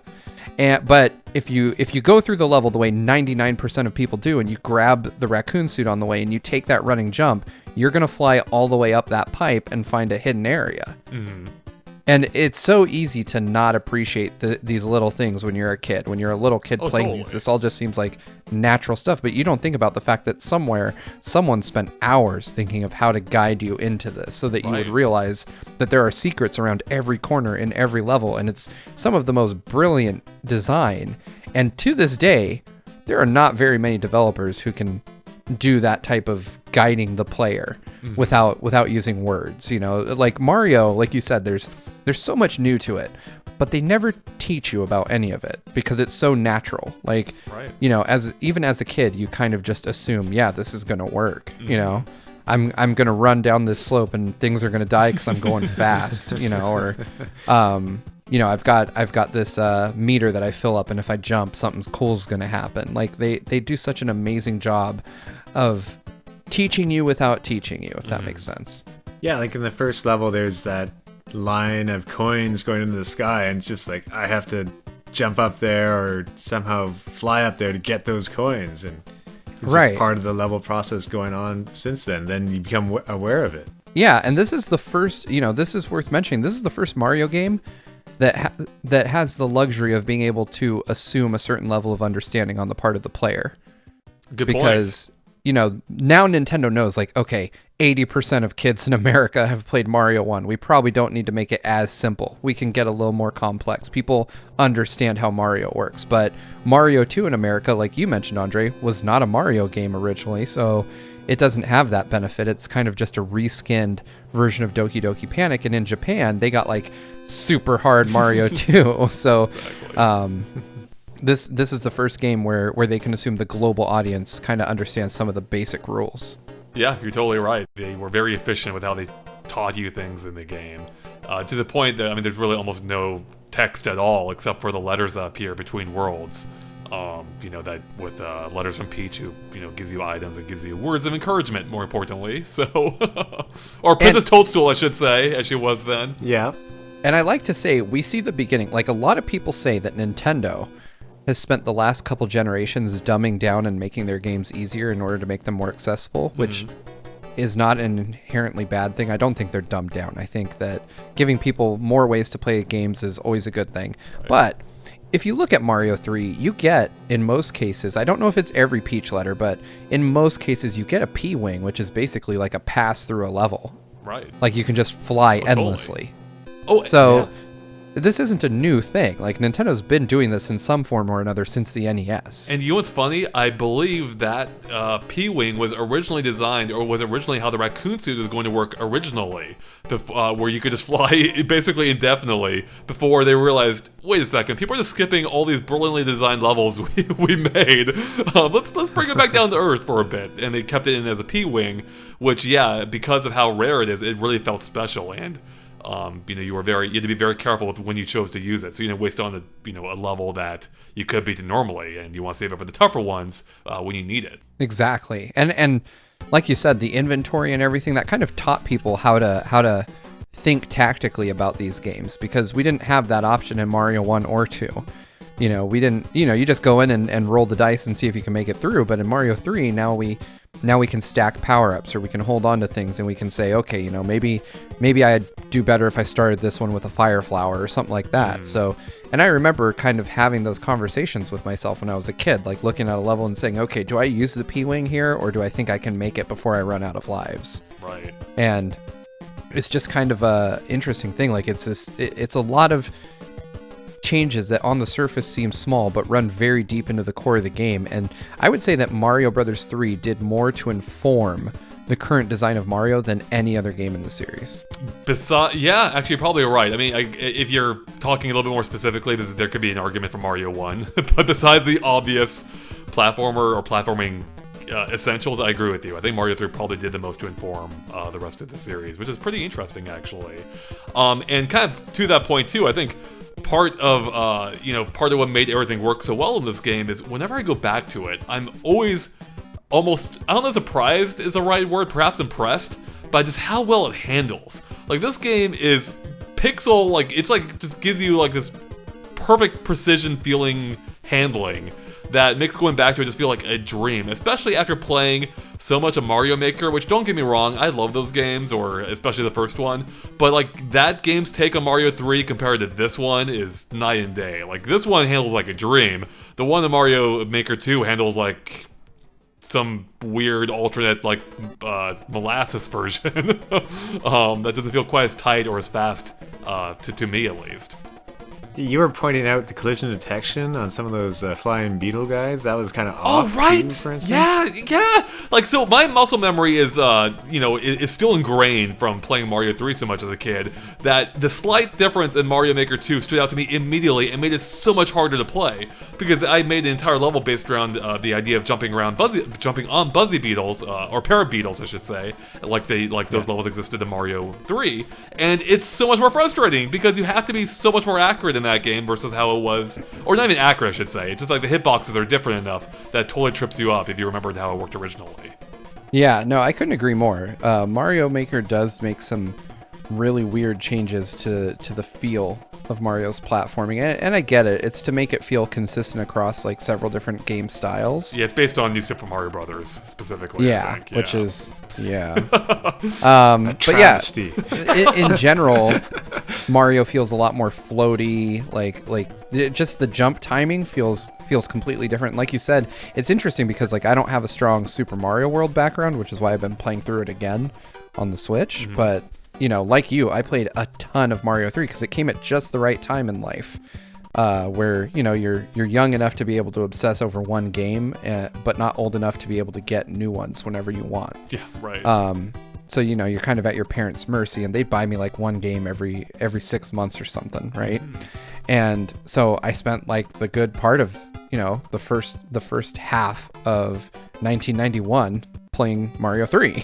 But if you go through the level the way 99% of people do, and you grab the raccoon suit on the way and you take that running jump, you're going to fly all the way up that pipe and find a hidden area. Mm-hmm. And it's so easy to not appreciate these little things when you're a kid. When you're a little kid playing totally. these, this all just seems like natural stuff. But you don't think about the fact that somewhere someone spent hours thinking of how to guide you into this so that you would realize that there are secrets around every corner in every level. And it's some of the most brilliant design. And to this day, there are not very many developers who can do that type of guiding the player without using words. You know, like Mario, like you said, there's so much new to it, but they never teach you about any of it because it's so natural. Like, you know, even as a kid, you kind of just assume, yeah, this is gonna work. You know, I'm gonna run down this slope and things are gonna die because I'm going fast. You know, or you know, I've got this meter that I fill up, and if I jump, something cool is gonna happen. Like they do such an amazing job of teaching you without teaching you, if that makes sense. Yeah, like in the first level, there's that line of coins going into the sky, and it's just like I have to jump up there or somehow fly up there to get those coins, and it's just part of the level process going on since then. Then you become aware of it. Yeah, and this is the first, you know, this is worth mentioning. This is the first Mario game that has the luxury of being able to assume a certain level of understanding on the part of the player. Good because, you know, now Nintendo knows, like, okay, 80% of kids in America have played Mario 1. We probably don't need to make it as simple. We can get a little more complex. People understand how Mario works. But Mario 2 in America, like you mentioned, Andre, was not a Mario game originally, so it doesn't have that benefit. It's kind of just a reskinned version of Doki Doki Panic. And in Japan, they got, like, super hard Mario 2. So this is the first game where they can assume the global audience kind of understands some of the basic rules. Yeah, you're totally right. They were very efficient with how they taught you things in the game. To the point that, I mean, there's really almost no text at all except for the letters that appear between worlds. You know, that with letters from Peach, who, you know, gives you items and gives you words of encouragement, more importantly. So, or Princess Toadstool, I should say, as she was then. Yeah. And I like to say, we see the beginning. Like, a lot of people say that Nintendo has spent the last couple generations dumbing down and making their games easier in order to make them more accessible, which is not an inherently bad thing. I don't think they're dumbed down. I think that giving people more ways to play games is always a good thing. But if you look at Mario 3, you get, in most cases, I don't know if it's every Peach letter, but in most cases you get a P-Wing, which is basically like a pass through a level. Right. Like you can just fly endlessly. Totally. So this isn't a new thing. Like, Nintendo's been doing this in some form or another since the NES. And you know what's funny? I believe that P-Wing was originally designed, or was originally how the raccoon suit was going to work originally, where you could just fly basically indefinitely, before they realized, wait a second, people are just skipping all these brilliantly designed levels we made. Let's bring it back down to Earth for a bit. And they kept it in as a P-Wing, which, yeah, because of how rare it is, it really felt special. And you know, you had to be very careful with when you chose to use it. So you didn't waste on a level that you could beat normally, and you want to save it for the tougher ones when you need it. Exactly, and like you said, the inventory and everything that kind of taught people how to think tactically about these games, because we didn't have that option in Mario 1 or 2. You know, we didn't. You know, you just go in and roll the dice and see if you can make it through. But in Mario 3, now we can stack power-ups, or we can hold on to things, and we can say, okay, you know, maybe I'd do better if I started this one with a fire flower or something like that. So, and I remember kind of having those conversations with myself when I was a kid, like looking at a level and saying, okay, do I use the P-Wing here, or do I think I can make it before I run out of lives? Right. And it's just kind of a interesting thing. Like, it's a lot of changes that on the surface seem small but run very deep into the core of the game, and I would say that Mario Brothers 3 did more to inform the current design of Mario than any other game in the series. Yeah, actually, you're probably right. I mean, if you're talking a little bit more specifically, there could be an argument for Mario 1, but besides the obvious platformer or platforming essentials, I agree with you. I think Mario 3 probably did the most to inform the rest of the series, which is pretty interesting, actually. And kind of to that point too, I think part of what made everything work so well in this game is whenever I go back to it, I'm always almost, I don't know if surprised is the right word, perhaps impressed by just how well it handles. Like, this game is pixel, like, it's like, just gives you like this perfect precision feeling handling that makes going back to it just feel like a dream, especially after playing so much of Mario Maker, which, don't get me wrong, I love those games, or especially the first one, but like that game's take on Mario 3 compared to this one is night and day. Like, this one handles like a dream. The one in Mario Maker 2 handles like some weird alternate like molasses version that doesn't feel quite as tight or as fast to me at least. You were pointing out the collision detection on some of those flying beetle guys. That was kind of Oh, off right! too, for instance. Yeah! Like, so my muscle memory is, is still ingrained from playing Mario 3 so much as a kid, that the slight difference in Mario Maker 2 stood out to me immediately and made it so much harder to play, because I made an entire level based around the idea of jumping on buzzy beetles, or parrot beetles, I should say, like those levels existed in Mario 3, and it's so much more frustrating, because you have to be so much more accurate in that game versus how it was, or not even accurate, I should say. It's just like the hitboxes are different enough that it totally trips you up if you remembered how it worked originally. Yeah, no, I couldn't agree more. Mario Maker does make some really weird changes to the feel of Mario's platforming, and I get it. It's to make it feel consistent across like several different game styles. Yeah, it's based on New Super Mario Brothers specifically. Yeah, I think. which is but yeah, in general, Mario feels a lot more floaty. Just the jump timing feels completely different. Like you said, it's interesting because like I don't have a strong Super Mario World background, which is why I've been playing through it again on the Switch. Mm-hmm. But you know, like you, I played a ton of Mario 3 because it came at just the right time in life, where you know you're young enough to be able to obsess over one game, but not old enough to be able to get new ones whenever you want. Yeah, right. So you know you're kind of at your parents' mercy, and they'd buy me like one game every 6 months or something, right? And so I spent like the good part of the first half of 1991 playing Mario 3,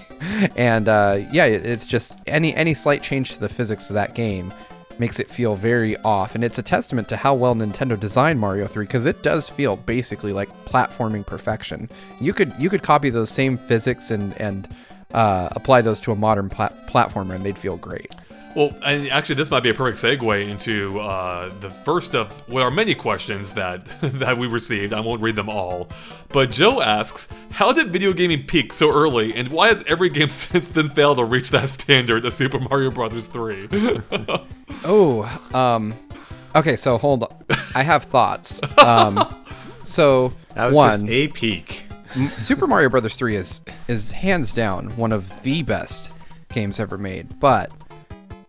and it's just any slight change to the physics of that game makes it feel very off, and it's a testament to how well Nintendo designed Mario 3, because it does feel basically like platforming perfection. You could copy those same physics and apply those to a modern platformer, and they'd feel great. Well, and actually, this might be a perfect segue into the first of what are many questions that we received. I won't read them all, but Joe asks, "How did video gaming peak so early, and why has every game since then failed to reach that standard of Super Mario Bros. 3?" Okay, so hold on. I have thoughts. So That was just a peak. Super Mario Bros. 3 is hands down one of the best games ever made, but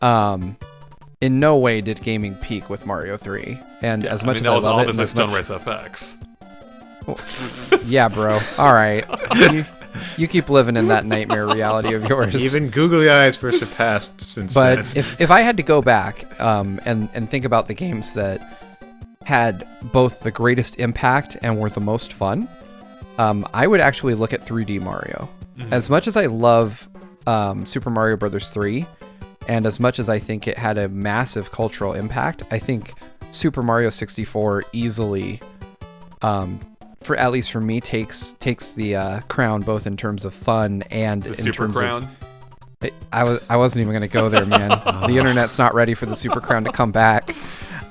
in no way did gaming peak with Mario 3. And as much as I love it, that was Stunrace FX. Yeah, bro. All right, you keep living in that nightmare reality of yours. Even googly eyes were surpassed since but then. if I had to go back and think about the games that had both the greatest impact and were the most fun, I would actually look at 3D Mario. Mm-hmm. As much as I love Super Mario Bros. 3, and as much as I think it had a massive cultural impact, I think Super Mario 64 easily, for at least for me, takes the crown, both in terms of fun and in Super terms Crown. of. I wasn't even going to go there, man. The internet's not ready for the Super Crown to come back.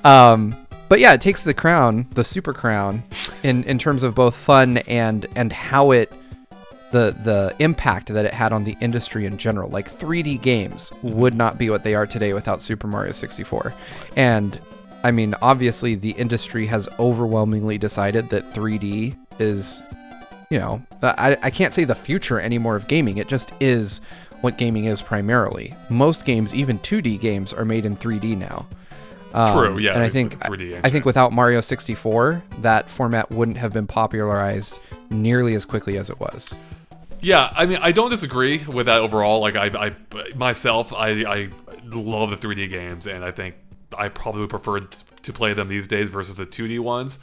But yeah, it takes the crown, the Super Crown, in terms of both fun and how it. The impact that it had on the industry in general. Like 3D games would not be what they are today without Super Mario 64. And I mean, obviously the industry has overwhelmingly decided that 3D is, I can't say the future anymore of gaming. It just is what gaming is primarily. Most games, even 2D games, are made in 3D now. True, yeah. And I think without Mario 64, that format wouldn't have been popularized nearly as quickly as it was. Yeah, I mean, I don't disagree with that overall. Like, I myself love the 3D games, and I think I probably would prefer to play them these days versus the 2D ones.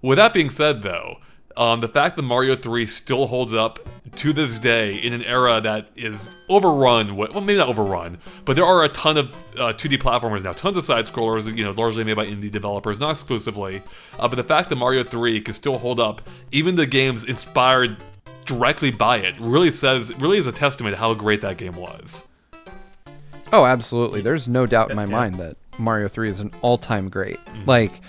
With that being said, though, the fact that Mario 3 still holds up to this day in an era that is overrun with, well, maybe not overrun, but there are a ton of 2D platformers now, tons of side-scrollers, largely made by indie developers, not exclusively. But the fact that Mario 3 can still hold up, even the games inspired directly buy it really is a testament to how great that game was. Oh, absolutely. There's no doubt in my mind that Mario 3 is an all-time great. Like,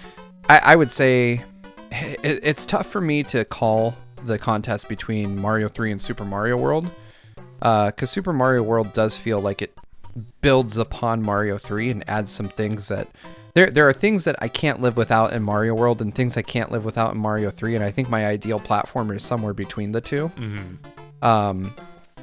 I would say it's tough for me to call the contest between Mario 3 and Super Mario World, because Super Mario World does feel like it builds upon Mario 3 and adds some things that there are things that I can't live without in Mario World and things I can't live without in Mario 3, and I think my ideal platformer is somewhere between the two.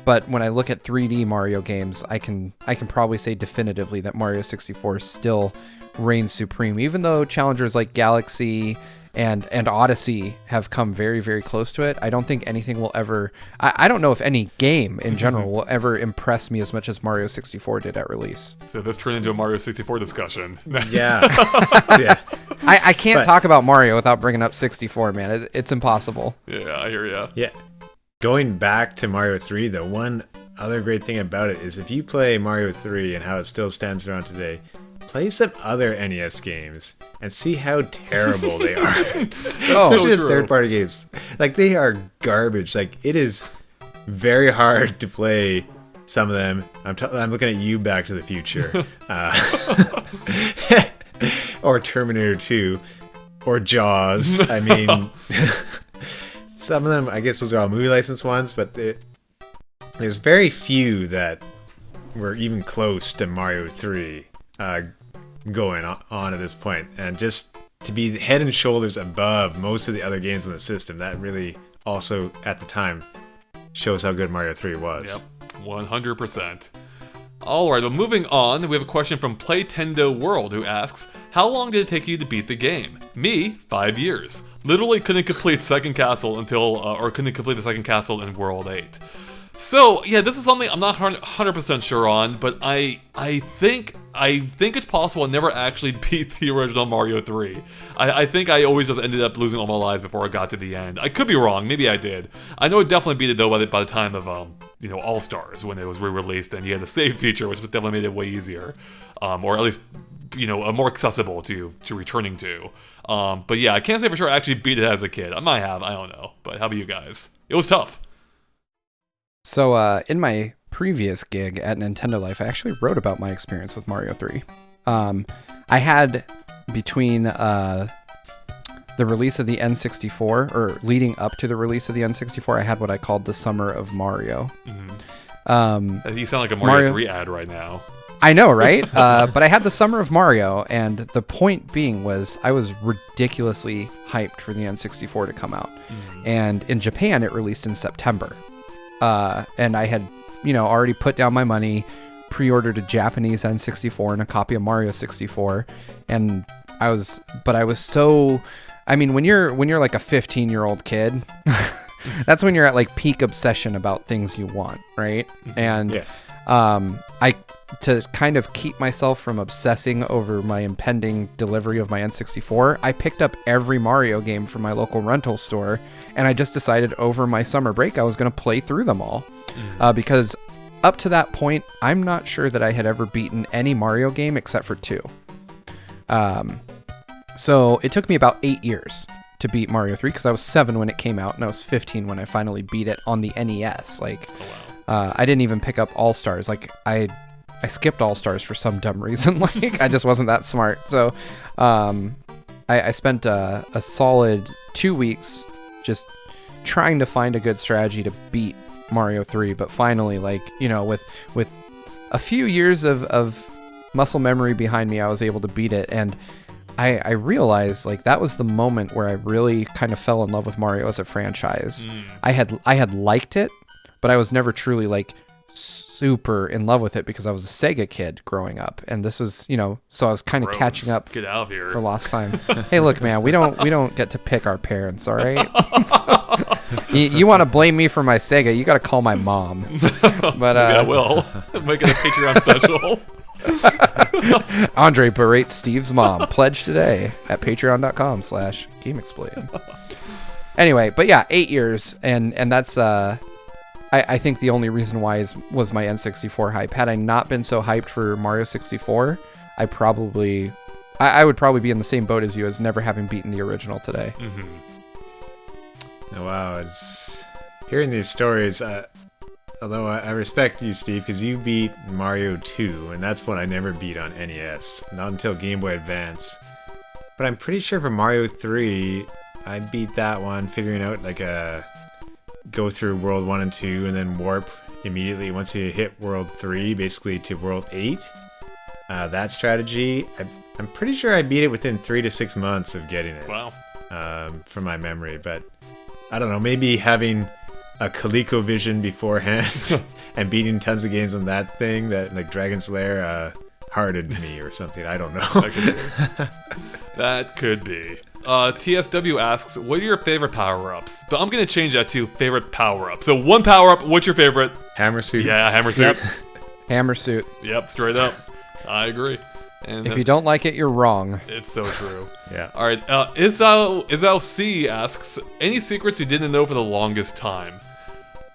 But when I look at 3D Mario games, I can probably say definitively that Mario 64 still reigns supreme, even though challengers like Galaxy and Odyssey have come very, very close to it. I don't think anything will ever... I don't know if any game in general will ever impress me as much as Mario 64 did at release. So this turned into a Mario 64 discussion. Yeah. Yeah. I can't talk about Mario without bringing up 64, man. It's impossible. Yeah, I hear ya. Yeah. Going back to Mario 3, the one other great thing about it is if you play Mario 3 and how it still stands around today, play some other NES games and see how terrible they are. Especially the third-party games. Like, they are garbage. Like, it is very hard to play some of them. I'm looking at you, Back to the Future. Or Terminator 2. Or Jaws. I mean... Some of them, I guess those are all movie license ones, but there's very few that were even close to Mario 3 going on at this point. And just to be head and shoulders above most of the other games in the system, that really also, at the time, shows how good Mario 3 was. Yep, 100%. Alright, well, moving on, we have a question from Playtendo World who asks, how long did it take you to beat the game? Me, 5 years. Literally couldn't complete second castle couldn't complete the second castle in World 8. So, yeah, this is something I'm not 100% sure on, but I think it's possible I never actually beat the original Mario 3. I think I always just ended up losing all my lives before I got to the end. I could be wrong, maybe I did. I know I definitely beat it though by the time of All-Stars, when it was re-released and you had the save feature, which definitely made it way easier. Or at least, more accessible to returning to. But yeah, I can't say for sure I actually beat it as a kid. I might have, I don't know. But how about you guys? It was tough. So, in my previous gig at Nintendo Life, I actually wrote about my experience with Mario 3. I had, between the release of the N64, or leading up to the release of the N64, I had what I called the Summer of Mario. You sound like a Mario 3 ad right now. I know, right? But I had the Summer of Mario, and the point being was I was ridiculously hyped for the N64 to come out. And in Japan, it released in September. And I had, already put down my money, pre-ordered a Japanese N64 and a copy of Mario 64, and I was so, when you're like a 15-year-old kid, that's when you're at like peak obsession about things you want, right? And to kind of keep myself from obsessing over my impending delivery of my N64, I picked up every Mario game from my local rental store, and I just decided over my summer break I was going to play through them all. Because up to that point, I'm not sure that I had ever beaten any Mario game except for 2. So it took me about 8 years to beat Mario 3, because I was 7 when it came out, and I was 15 when I finally beat it on the NES. I didn't even pick up All-Stars. I skipped All-Stars for some dumb reason. I just wasn't that smart. So I spent a solid 2 weeks just trying to find a good strategy to beat Mario 3. But finally, with a few years of muscle memory behind me, I was able to beat it. And I realized that was the moment where I really kind of fell in love with Mario as a franchise. I had liked it, but I was never truly super in love with it because I was a Sega kid growing up, and this was, so I was kind of catching up. Get out of here for lost time. Hey, look, man, we don't get to pick our parents, all right? So, you want to blame me for my Sega? You got to call my mom. But maybe I will make it a Patreon special. Andre berates Steve's mom. Pledge today at patreon.com/GameExplain. Anyway, but yeah, 8 years, and that's I think the only reason why was my N64 hype. Had I not been so hyped for Mario 64, I would probably be in the same boat as you, as never having beaten the original today. Oh, wow, hearing these stories, although I respect you, Steve, because you beat Mario 2, and that's one I never beat on NES, not until Game Boy Advance. But I'm pretty sure for Mario 3, I beat that one, figuring out like a go through World 1 and 2, and then warp immediately once you hit World 3, basically to World 8. That strategy, I'm pretty sure I beat it within 3 to 6 months of getting it. Wow. From my memory, but I don't know, maybe having a ColecoVision beforehand and beating tons of games on that thing, that like Dragon's Lair, hearted me or something. I don't know. That could be. TSW asks, what are your favorite power-ups? But I'm going to change that to favorite power-up. So one power-up, what's your favorite? Hammer suit. Yeah, hammer suit. Hammer suit. Yep, straight up. I agree. And If you don't like it, you're wrong. it's so true. Yeah. All right. Izal C asks, any secrets you didn't know for the longest time?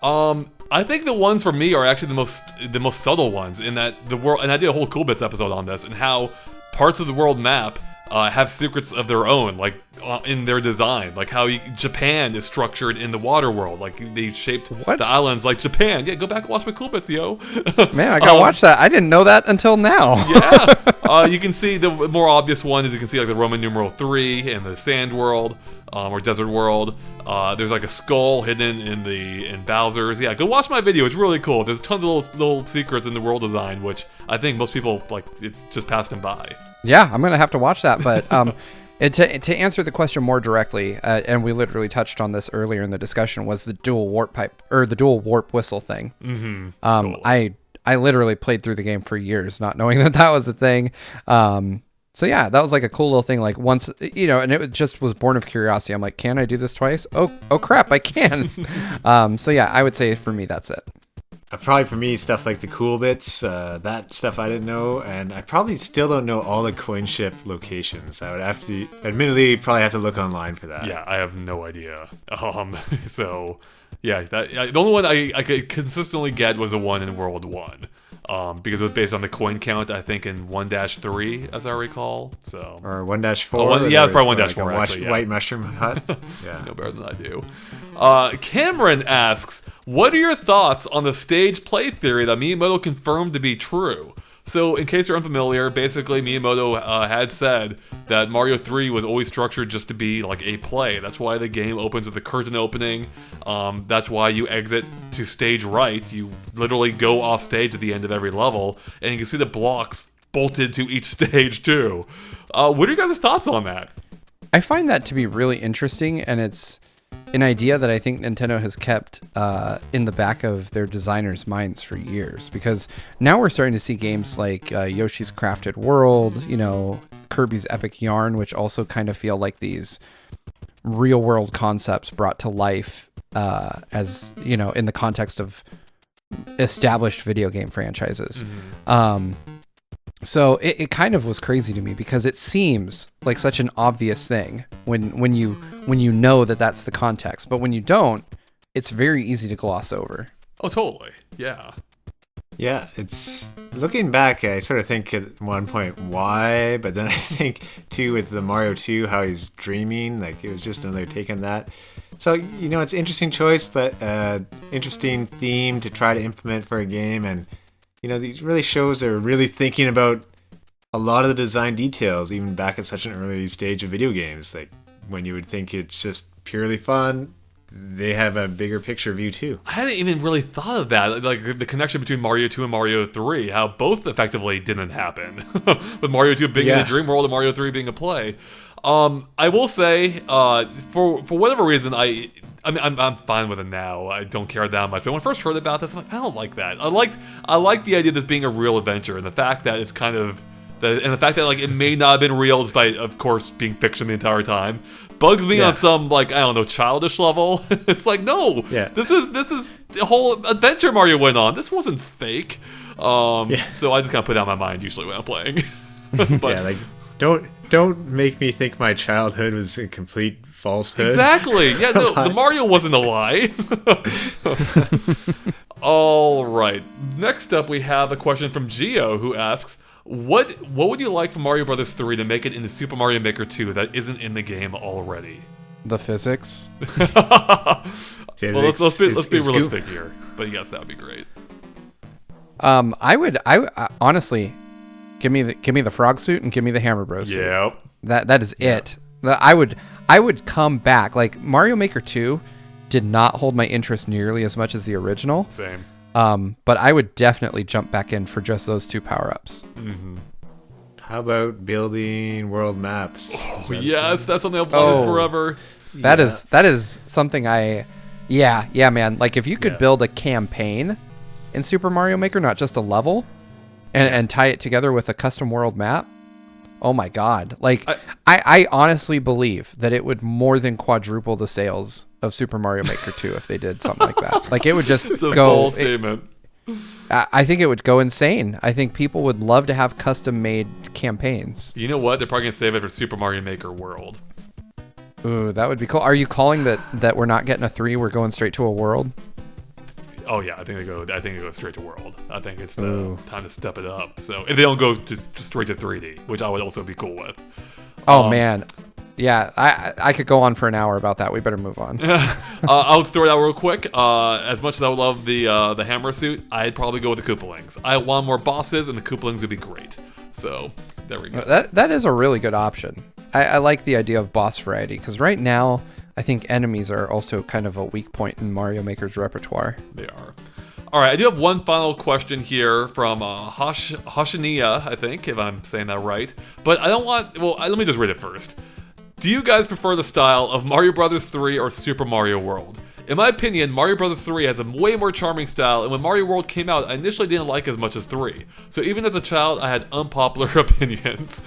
I think the ones for me are actually the most subtle ones in that the world, and I did a whole Cool Bits episode on this, and how parts of the world map have secrets of their own, like in their design, like how Japan is structured in the water world, like they shaped What? the islands like Japan. Yeah, go back and watch my Cool Bits, yo. Man, I gotta watch that. I didn't know that until now. Yeah, you can see the more obvious one is you can see like the Roman numeral 3 in the Sand World or Desert World. There's like a skull hidden in Bowser's. Yeah, go watch my video. It's really cool. There's tons of little secrets in the world design, which I think most people like it just passed them by. Yeah, I'm gonna have to watch that. But and to answer the question more directly, and we literally touched on this earlier in the discussion, was the dual warp pipe or the dual warp whistle thing. Mm-hmm. Cool. I literally played through the game for years not knowing that was a thing. So yeah, that was like a cool little thing. Like once, and it just was born of curiosity. I'm like, can I do this twice? Oh crap, I can. So yeah, I would say for me that's it. Probably for me, stuff like the Cool Bits, that stuff I didn't know, and I probably still don't know all the coin ship locations. I would have to, admittedly, probably have to look online for that. Yeah, I have no idea. So yeah, the only one I could consistently get was the one in World 1. Because it was based on the coin count, I think in 1-3, as I recall. So Or 1-4. Yeah, it's probably 1-4, like a actually, yeah. White mushroom hut. Yeah. no better than I do. Cameron asks, what are your thoughts on the stage play theory that Miyamoto confirmed to be true? So, in case you're unfamiliar, basically Miyamoto had said that Mario 3 was always structured just to be like a play. That's why the game opens with the curtain opening. That's why you exit to stage right. You literally go off stage at the end of every level, and you can see the blocks bolted to each stage too. What are your guys' thoughts on that? I find that to be really interesting, and it's an idea that I think Nintendo has kept in the back of their designers' minds for years, because now we're starting to see games like Yoshi's Crafted World, Kirby's Epic Yarn, which also kind of feel like these real-world concepts brought to life as, in the context of established video game franchises. Mm-hmm. So it kind of was crazy to me because it seems like such an obvious thing when you know that that's the context, but when you don't, it's very easy to gloss over. Oh, totally. Yeah. Yeah, it's looking back, I sort of think at one point why, but then I think too with the Mario 2 how he's dreaming, like it was just another take on that. So it's an interesting choice, but interesting theme to try to implement for a game, and these really shows they're really thinking about a lot of the design details, even back at such an early stage of video games. Like when you would think it's just purely fun, they have a bigger picture view too. I hadn't even really thought of that, like the connection between Mario 2 and Mario 3, how both effectively didn't happen. With Mario 2 being in a dream world and Mario 3 being a play. I will say, for whatever reason, I'm fine with it now. I don't care that much. But when I first heard about this, I'm like, I don't like that. I like the idea of this being a real adventure, and the fact that it's kind of, and the fact that like it may not have been real, despite of course being fiction the entire time, bugs me on some like I don't know childish level. It's like no, this is the whole adventure Mario went on. This wasn't fake. So I just kind of put it out of my mind usually when I'm playing. But don't make me think my childhood was a complete falsehood. Exactly. Yeah, no, the Mario wasn't a lie. All right. Next up, we have a question from Gio, who asks, "What would you like from Mario Brothers 3 to make it into Super Mario Maker 2 that isn't in the game already?" The physics. Well, let's be is realistic here. But yes, that would be great. I honestly give me the frog suit and give me the Hammer Bros suit. Yep. That is it. I would come back. Like Mario Maker 2 did not hold my interest nearly as much as the original. Same. But I would definitely jump back in for just those 2 power-ups. Mm-hmm. How about building world maps? Yes, that's something I've wanted forever. That is something yeah, man. Like if you could build a campaign in Super Mario Maker, not just a level, and tie it together with a custom world map. Oh my God. Like I honestly believe that it would more than quadruple the sales of Super Mario Maker 2 if they did something like that. Like it would just It's a go bold statement. I think it would go insane. I think people would love to have custom made campaigns. You know what? They're probably gonna save it for Super Mario Maker World. Ooh, that would be cool. Are you calling that we're not getting a 3, we're going straight to a world? Oh yeah, I think they go straight to World. I think it's the time to step it up. So if they don't go just straight to 3D, which I would also be cool with. Oh man. Yeah, I could go on for an hour about that. We better move on. I'll throw it out real quick. As much as I would love the hammer suit, I'd probably go with the Koopalings. I want more bosses, and the Koopalings would be great. So there we go. That is a really good option. I like the idea of boss variety because right now I think enemies are also kind of a weak point in Mario Maker's repertoire. They are. All right, I do have one final question here from Hashiniya, I think, if I'm saying that right. But I don't want... Well, let me just read it first. Do you guys prefer the style of Mario Bros. 3 or Super Mario World? In my opinion, Mario Bros. 3 has a way more charming style, and when Mario World came out, I initially didn't like it as much as 3. So even as a child, I had unpopular opinions.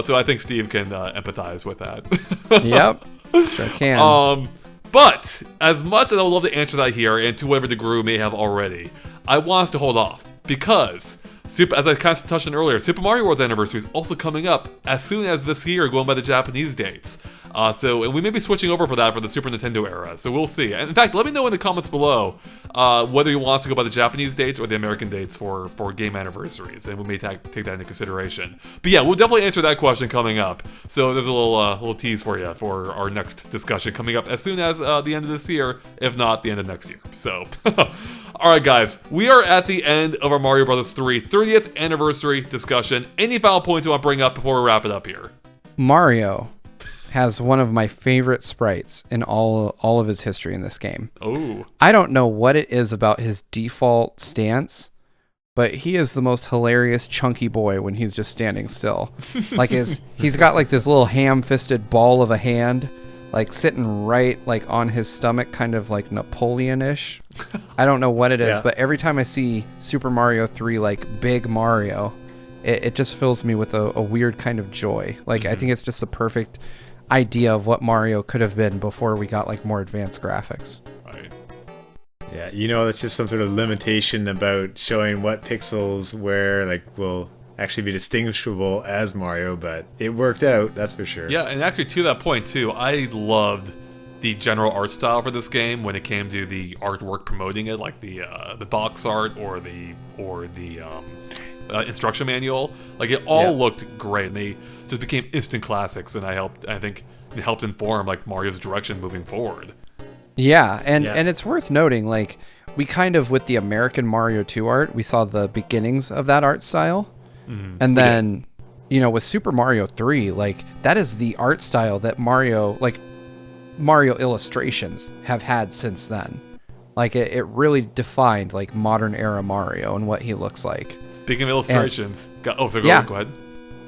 So I think Steve can empathize with that. Yep, sure can. But as much as I would love to answer that here, and to whatever degree we may have already, I want us to hold off because, as I kind of touched on earlier, Super Mario World's anniversary is also coming up as soon as this year, going by the Japanese dates. And we may be switching over for that for the Super Nintendo era, so we'll see. And in fact, let me know in the comments below whether you want us to go by the Japanese dates or the American dates for game anniversaries, and we may take that into consideration. But yeah, we'll definitely answer that question coming up. So there's a little tease for you for our next discussion coming up as soon as the end of this year, if not the end of next year. So, alright guys, we are at the end of our Mario Bros. 3 30th anniversary discussion. Any final points you want to bring up before we wrap it up here? Mario has one of my favorite sprites in all of his history in this game. Oh. I don't know what it is about his default stance, but he is the most hilarious chunky boy when he's just standing still. Like he's got like this little ham-fisted ball of a hand, like sitting right like on his stomach, kind of like Napoleon-ish. I don't know what it is, but every time I see Super Mario 3 like Big Mario, it just fills me with a weird kind of joy. Like I think it's just the perfect idea of what Mario could have been before we got like more advanced graphics. Right. Yeah, it's just some sort of limitation about showing what pixels where like will actually be distinguishable as Mario, but it worked out, that's for sure. Yeah, and actually to that point too, I loved the general art style for this game when it came to the artwork promoting it, like the box art or the instruction manual. Like it all looked great, and they just became instant classics. And I think it helped inform like Mario's direction moving forward. Yeah, and it's worth noting, like we kind of with the American Mario 2 art, we saw the beginnings of that art style, and then with Super Mario 3, like that is the art style that Mario illustrations have had since then. Like it really defined like modern era Mario and what he looks like. Speaking of illustrations, go ahead.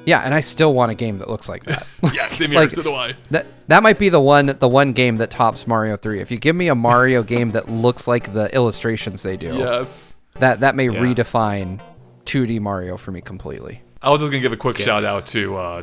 Yeah, and I still want a game that looks like that. Yeah, same here. So do I. That might be the one game that tops Mario 3. If you give me a Mario game that looks like the illustrations they do, yes, that may redefine 2D Mario for me completely. I was just gonna give a quick shout out to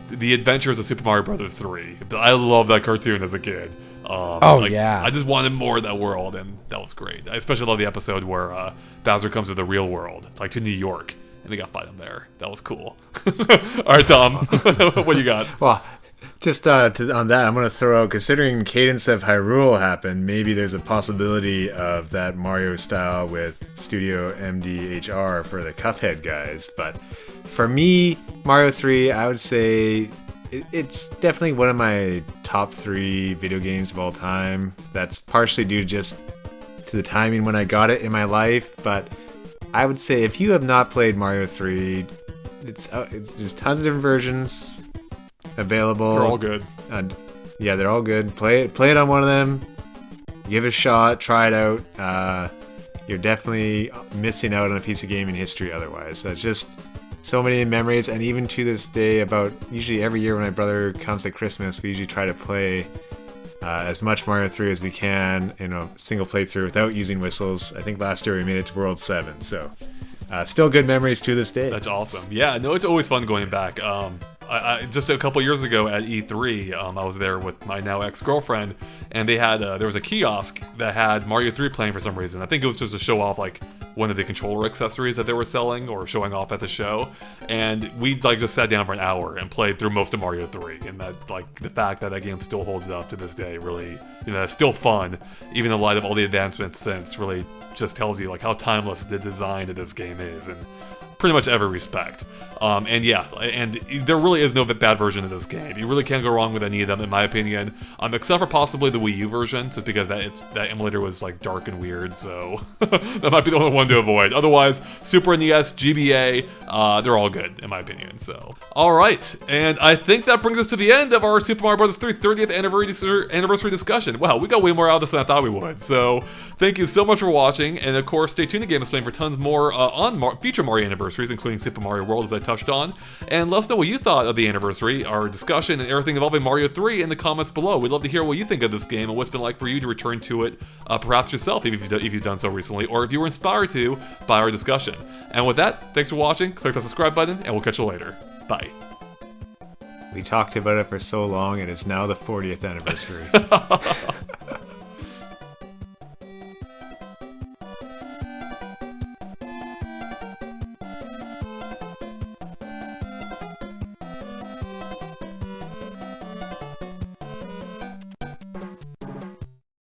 The Adventures of Super Mario Bros. 3. I love that cartoon as a kid. I just wanted more of that world, and that was great. I especially love the episode where Bowser comes to the real world, like to New York, and they got fight him there. That was cool. All right, Tom, what do you got? Well, just on that, I'm going to throw out, considering Cadence of Hyrule happened, maybe there's a possibility of that Mario style with Studio MDHR for the Cuphead guys. But for me, Mario 3, I would say it's definitely one of my top 3 video games of all time. That's partially due just to the timing when I got it in my life, but I would say if you have not played Mario 3, there's tons of different versions available. They're all good. Yeah, they're all good. Play it on one of them. Give it a shot. Try it out. You're definitely missing out on a piece of gaming history otherwise. So it's just so many memories, and even to this day, usually every year when my brother comes at Christmas, we usually try to play as much Mario 3 as we can in a single playthrough without using whistles. I think last year we made it to World 7, so still good memories to this day. That's awesome. Yeah, no, it's always fun going back. I just a couple years ago at E3, I was there with my now ex-girlfriend, and they had there was a kiosk that had Mario 3 playing for some reason. I think it was just to show off like one of the controller accessories that they were selling or showing off at the show, and we like just sat down for an hour and played through most of Mario 3. And that like the fact that game still holds up to this day, really, it's still fun, even in light of all the advancements since, really just tells you like how timeless the design of this game is in pretty much every respect. And yeah, and there really is no bad version of this game. You really can't go wrong with any of them, in my opinion, except for possibly the Wii U version, just because that emulator was like dark and weird, so that might be the only one to avoid. Otherwise, Super NES, GBA, they're all good, in my opinion. So, all right, and I think that brings us to the end of our Super Mario Bros. 3 30th anniversary discussion. Wow, we got way more out of this than I thought we would. So, thank you so much for watching, and of course, stay tuned to Game Explain for tons more on future Mario anniversaries, including Super Mario World, as I touched on. And let us know what you thought of the anniversary, our discussion, and everything involving Mario 3 in the comments below. We'd love to hear what you think of this game and what's been like for you to return to it, perhaps yourself, if you've done so recently, or if you were inspired to by our discussion. And with that, thanks for watching. Click the subscribe button, and we'll catch you later. Bye. We talked about it for so long, and it's now the 40th anniversary.